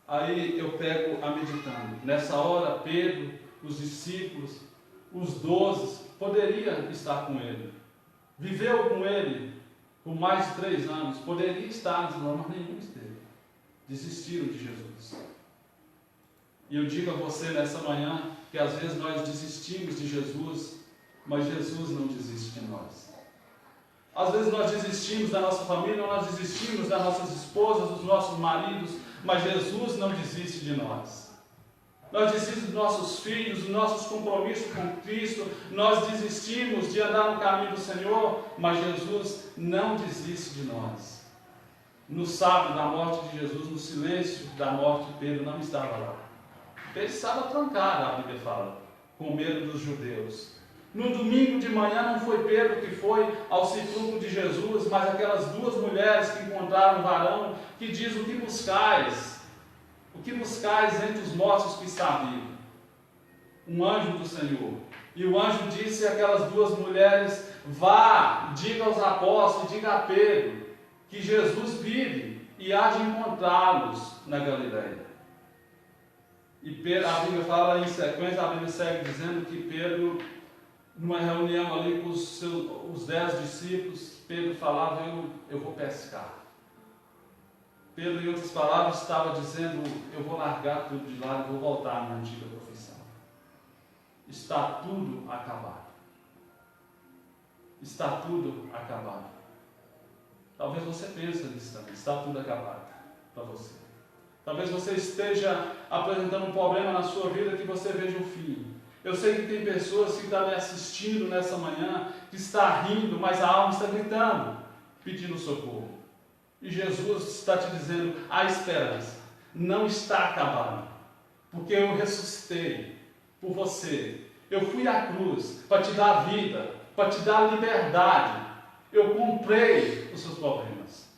Aí eu pego a meditando. Nessa hora, Pedro, os discípulos, os 12, poderia estar com ele. Viveu com ele por mais de 3 anos. Poderia estar, mas nenhum esteve. Desistiram de Jesus. E eu digo a você nessa manhã que às vezes nós desistimos de Jesus, mas Jesus não desiste de nós. Às vezes nós desistimos da nossa família, nós desistimos das nossas esposas, dos nossos maridos, mas Jesus não desiste de nós. Nós desistimos dos nossos filhos, dos nossos compromissos com Cristo, nós desistimos de andar no caminho do Senhor, mas Jesus não desiste de nós. No sábado da morte de Jesus, no silêncio da morte, Pedro não estava lá. Pedro estava trancado, a Bíblia fala, com medo dos judeus. No domingo de manhã não foi Pedro que foi ao sepulcro de Jesus, mas aquelas 2 mulheres que encontraram um varão que diz: o que buscais? O que buscais entre os mortos que está vivo? Um anjo do Senhor. E o anjo disse àquelas 2 mulheres: vá, diga aos apóstolos, diga a Pedro, que Jesus vive e há de encontrá-los na Galileia. E Pedro, a Bíblia fala em sequência, a Bíblia segue dizendo que Pedro, numa reunião ali com os 10 discípulos, Pedro falava: eu vou pescar. Pedro, em outras palavras, estava dizendo: eu vou largar tudo de lado e vou voltar à minha antiga profissão. Está tudo acabado. Está tudo acabado. Talvez você pense nisso também. Está tudo acabado para você. Talvez você esteja apresentando um problema na sua vida que você veja o fim. Eu sei que tem pessoas que estão me assistindo nessa manhã, que está rindo, mas a alma está gritando, pedindo socorro. E Jesus está te dizendo: há esperança, não está acabado, porque eu ressuscitei por você. Eu fui à cruz para te dar vida, para te dar liberdade. Eu comprei os seus problemas,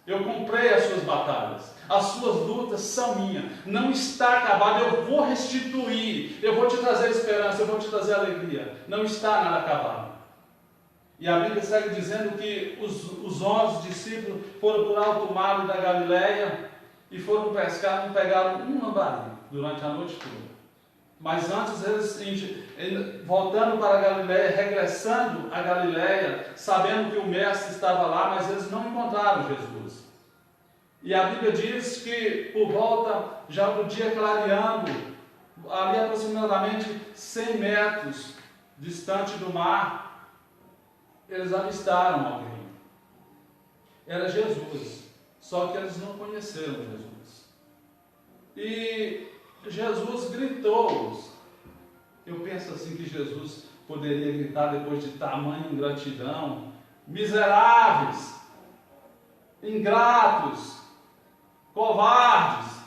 eu comprei as suas batalhas. As suas lutas são minhas, não está acabado, eu vou restituir, eu vou te trazer esperança, eu vou te trazer alegria, não está nada acabado. E a Bíblia segue dizendo que os 11 discípulos foram por alto mar da Galileia e foram pescar, não pegaram um lambari durante a noite toda. Mas antes eles, voltando para a Galileia, regressando a Galileia, sabendo que o mestre estava lá, mas eles não encontraram Jesus. E a Bíblia diz que por volta já do dia clareando, ali aproximadamente 100 metros distante do mar, eles avistaram alguém. Era Jesus, só que eles não conheceram Jesus. E Jesus gritou-os: Eu penso assim que Jesus poderia gritar depois de tamanha ingratidão: miseráveis, ingratos, covardes.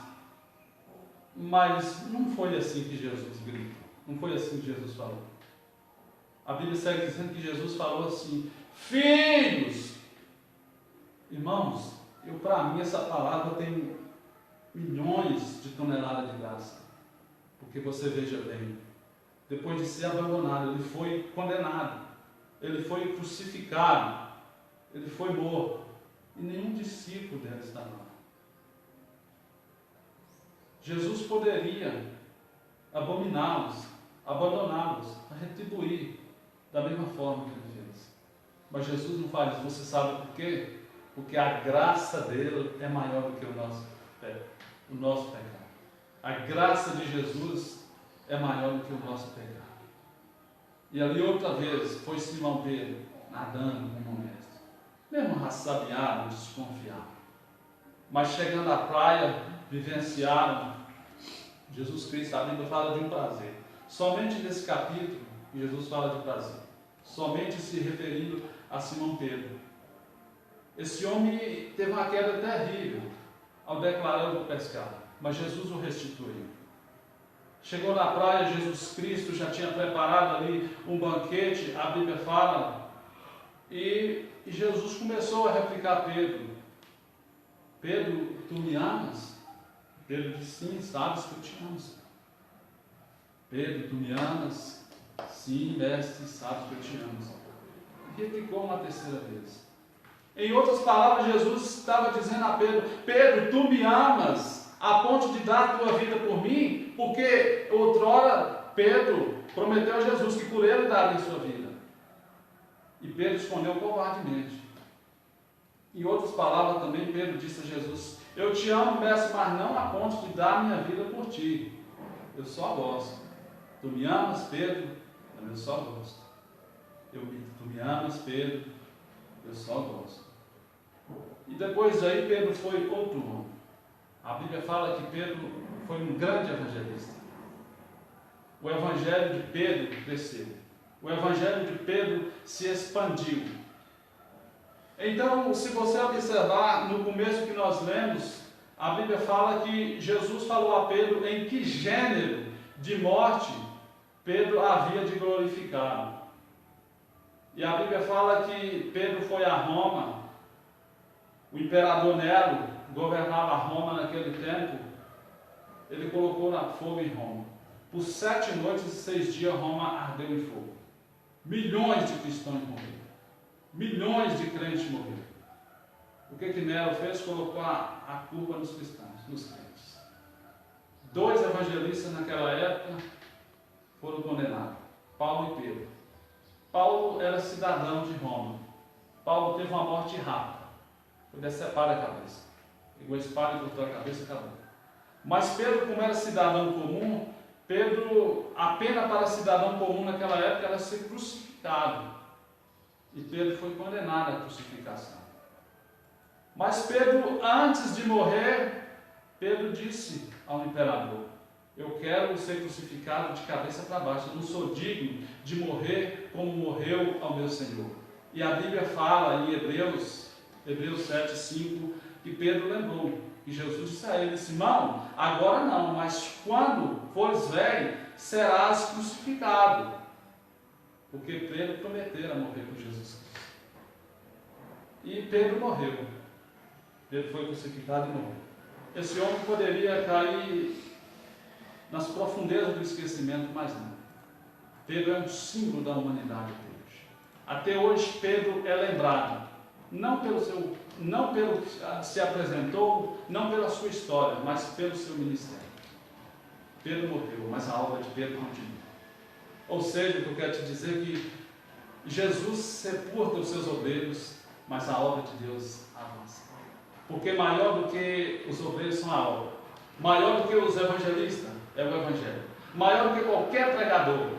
Mas não foi assim que Jesus gritou. Não foi assim que Jesus falou. A Bíblia segue dizendo que Jesus falou assim: filhos. Irmãos, para mim essa palavra tem milhões de toneladas de graça. Porque você veja bem, depois de ser abandonado, ele foi condenado, ele foi crucificado, ele foi morto, e nenhum discípulo dele está lá. Jesus poderia abominá-los, abandoná-los, retribuir da mesma forma que ele fez. Mas Jesus não faz isso. Você sabe por quê? Porque a graça dele é maior do que o nosso pecado. A graça de Jesus é maior do que o nosso pecado. E ali outra vez foi Simão Pedro nadando como um mestre, mesmo rassabiado, desconfiado. Mas chegando à praia, vivenciaram Jesus Cristo. A Bíblia fala de um prazer. Somente nesse capítulo, Jesus fala de prazer. Somente se referindo a Simão Pedro. Esse homem teve uma queda terrível ao declarar o pescado, mas Jesus o restituiu. Chegou na praia, Jesus Cristo já tinha preparado ali um banquete, a Bíblia fala, e Jesus começou a replicar a Pedro: Pedro, tu me amas? Pedro disse: sim, sabes que eu te amo. Pedro, tu me amas? Sim, mestre, sabes que eu te amo. E replicou uma terceira vez. Em outras palavras, Jesus estava dizendo a Pedro: Pedro, tu me amas a ponto de dar a tua vida por mim? Porque outrora Pedro prometeu a Jesus que por ele daria a sua vida. E Pedro respondeu covardemente. Em outras palavras também, Pedro disse a Jesus: eu te amo, mestre, mas não a ponto de dar a minha vida por ti. Eu só gosto. Tu me amas, Pedro? Eu só gosto. Tu me amas, Pedro? Eu só gosto. E depois daí Pedro foi outro homem. A Bíblia fala que Pedro foi um grande evangelista. O evangelho de Pedro cresceu. O evangelho de Pedro se expandiu. Então, se você observar no começo que nós lemos, a Bíblia fala que Jesus falou a Pedro em que gênero de morte Pedro havia de glorificá-lo. E a Bíblia fala que Pedro foi a Roma. O imperador Nero governava Roma naquele tempo. Ele colocou fogo em Roma. Por 7 noites e 6 dias Roma ardeu em fogo. Milhões de cristãos morreram. Milhões de crentes morreram. O que Nero fez? Colocou a culpa nos cristãos, nos crentes. 2 evangelistas naquela época foram condenados: Paulo e Pedro. Paulo era cidadão de Roma. Paulo teve uma morte rápida. Foi decepar a cabeça. Pegou a espada e cortou a cabeça e acabou. Mas Pedro, como era cidadão comum, a pena para cidadão comum naquela época era ser crucificado. E Pedro foi condenado à crucificação. Mas Pedro, antes de morrer, Pedro disse ao imperador: eu quero ser crucificado de cabeça para baixo. Eu não sou digno de morrer como morreu ao meu Senhor. E a Bíblia fala em Hebreus 7:5, que Pedro lembrou, que Jesus disse a ele: Simão, agora não, mas quando fores velho, serás crucificado. Porque Pedro prometera morrer por Jesus Cristo. E Pedro morreu. Pedro foi crucificado e morreu. Esse homem poderia cair nas profundezas do esquecimento, mas não. Pedro é um símbolo da humanidade de Deus. Até hoje Pedro é lembrado, não pelo que se apresentou, não pela sua história, mas pelo seu ministério. Pedro morreu, mas a obra de Pedro continua. Ou seja, eu quero te dizer que Jesus sepulta os seus obreiros, mas a obra de Deus avança. Porque maior do que os obreiros são a obra, maior do que os evangelistas é o evangelho, maior do que qualquer pregador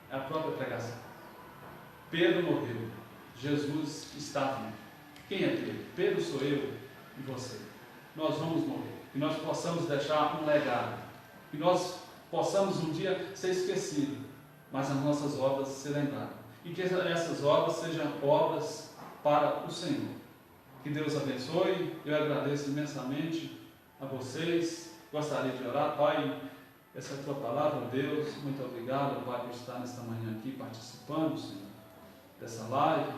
é a própria pregação. Pedro morreu, Jesus está vivo. Quem é Pedro? Pedro sou eu e você. Nós vamos morrer, que nós possamos deixar um legado, que nós possamos um dia ser esquecidos, mas as nossas obras se lembrarem. E que essas obras sejam obras para o Senhor. Que Deus abençoe. Eu agradeço imensamente a vocês. Gostaria de orar, Pai. Essa é a tua palavra, Deus. Muito obrigado, Pai, por estar nesta manhã aqui participando, Senhor, dessa live,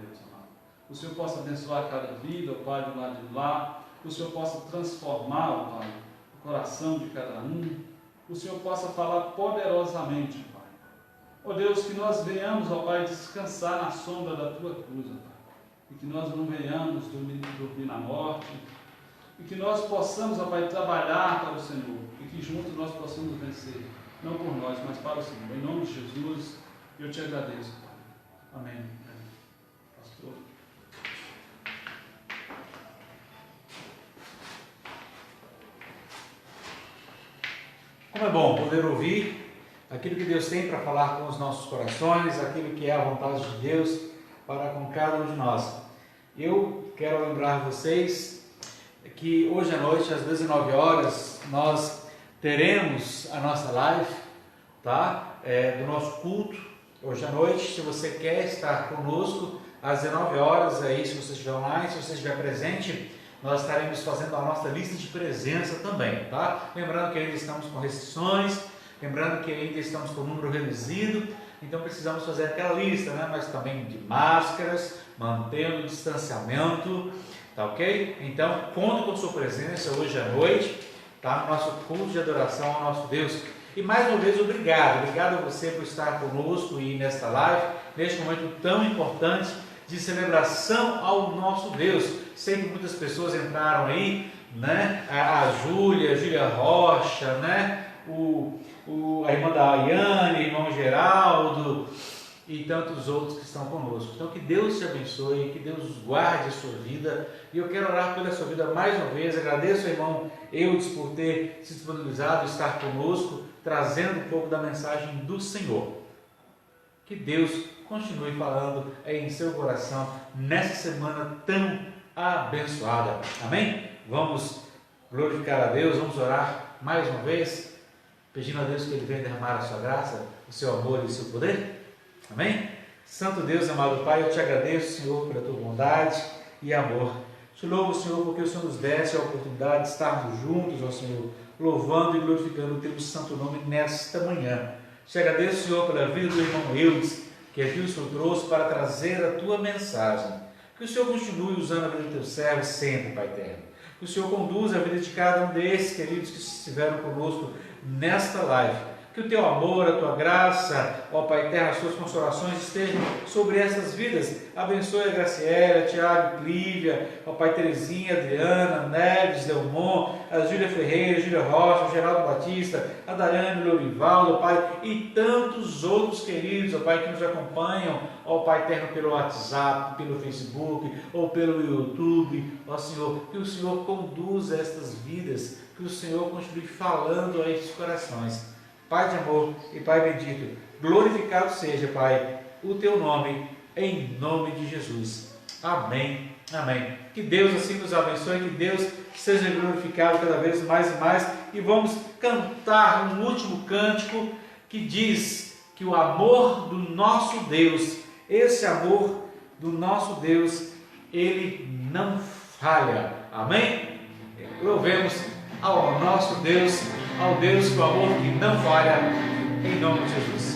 Deus amado. O Senhor possa abençoar cada vida, Pai, do lado de lá. O Senhor possa transformar, Pai, o coração de cada um. O Senhor possa falar poderosamente, Pai. Ó Deus, que nós venhamos, ó Pai, descansar na sombra da tua cruz, ó Pai. E que nós não venhamos dormir na morte. E que nós possamos, ó Pai, trabalhar para o Senhor. E que juntos nós possamos vencer. Não por nós, mas para o Senhor. Em nome de Jesus, eu te agradeço, Pai. Amém. Pastor. Como é bom poder ouvir aquilo que Deus tem para falar com os nossos corações, aquilo que é a vontade de Deus para com cada um de nós. Eu quero lembrar vocês que hoje à noite, às 19 horas, nós teremos a nossa live, tá? Do nosso culto, hoje à noite. Se você quer estar conosco, às 19 horas, aí, se você estiver online, se você estiver presente, nós estaremos fazendo a nossa lista de presença também, tá? Lembrando que ainda estamos com restrições, lembrando que ainda estamos com o número reduzido, então precisamos fazer aquela lista, né? Mas também de máscaras, mantendo o distanciamento, tá ok? Então, conto com a sua presença hoje à noite, tá? No nosso culto de adoração ao nosso Deus. E mais uma vez, obrigado a você por estar conosco e nesta live, neste momento tão importante de celebração ao nosso Deus. Sei que muitas pessoas entraram aí, né? A Júlia Rocha, né? A irmã da Ayane, o irmão Geraldo e tantos outros que estão conosco. Então que Deus te abençoe, que Deus guarde a sua vida. E eu quero orar pela sua vida mais uma vez. Agradeço ao irmão Eudes por ter se disponibilizado a estar conosco, trazendo um pouco da mensagem do Senhor. Que Deus continue falando em seu coração nessa semana tão abençoada. Amém? Vamos glorificar a Deus, vamos orar mais uma vez, pedindo a Deus que Ele venha derramar a sua graça, o seu amor e o seu poder. Amém? Santo Deus, amado Pai, eu te agradeço, Senhor, pela tua bondade e amor. Te louvo, Senhor, porque o Senhor nos desse a oportunidade de estarmos juntos, ó Senhor, louvando e glorificando o teu santo nome nesta manhã. Te agradeço, Senhor, pela vida do irmão Eudes, que aqui o Senhor trouxe para trazer a tua mensagem. Que o Senhor continue usando a vida do teu servo sempre, Pai eterno. Que o Senhor conduza a vida de cada um desses queridos que estiveram conosco nesta live. Que o teu amor, a tua graça, ó Pai eterno, as tuas consolações estejam sobre essas vidas. Abençoe a Graciela, Tiago, Clívia, ó Pai Terezinha, Adriana, Neves, Delmon, a Júlia Ferreira, Júlia Rocha, o Geraldo Batista, a Daiane Lorivaldo, Pai, e tantos outros queridos, ó Pai, que nos acompanham, ó Pai eterno, pelo WhatsApp, pelo Facebook, ou pelo YouTube, ó Senhor, que o Senhor conduza estas vidas, que o Senhor continue falando a estes corações. Pai de amor e Pai bendito, glorificado seja, Pai, o teu nome, em nome de Jesus. Amém, amém. Que Deus assim nos abençoe, que Deus seja glorificado cada vez mais e mais. E vamos cantar um último cântico que diz que o amor do nosso Deus, esse amor do nosso Deus, ele não falha. Amém? Louvemos ao nosso Deus, ao Deus com amor que não falha, em nome de Jesus.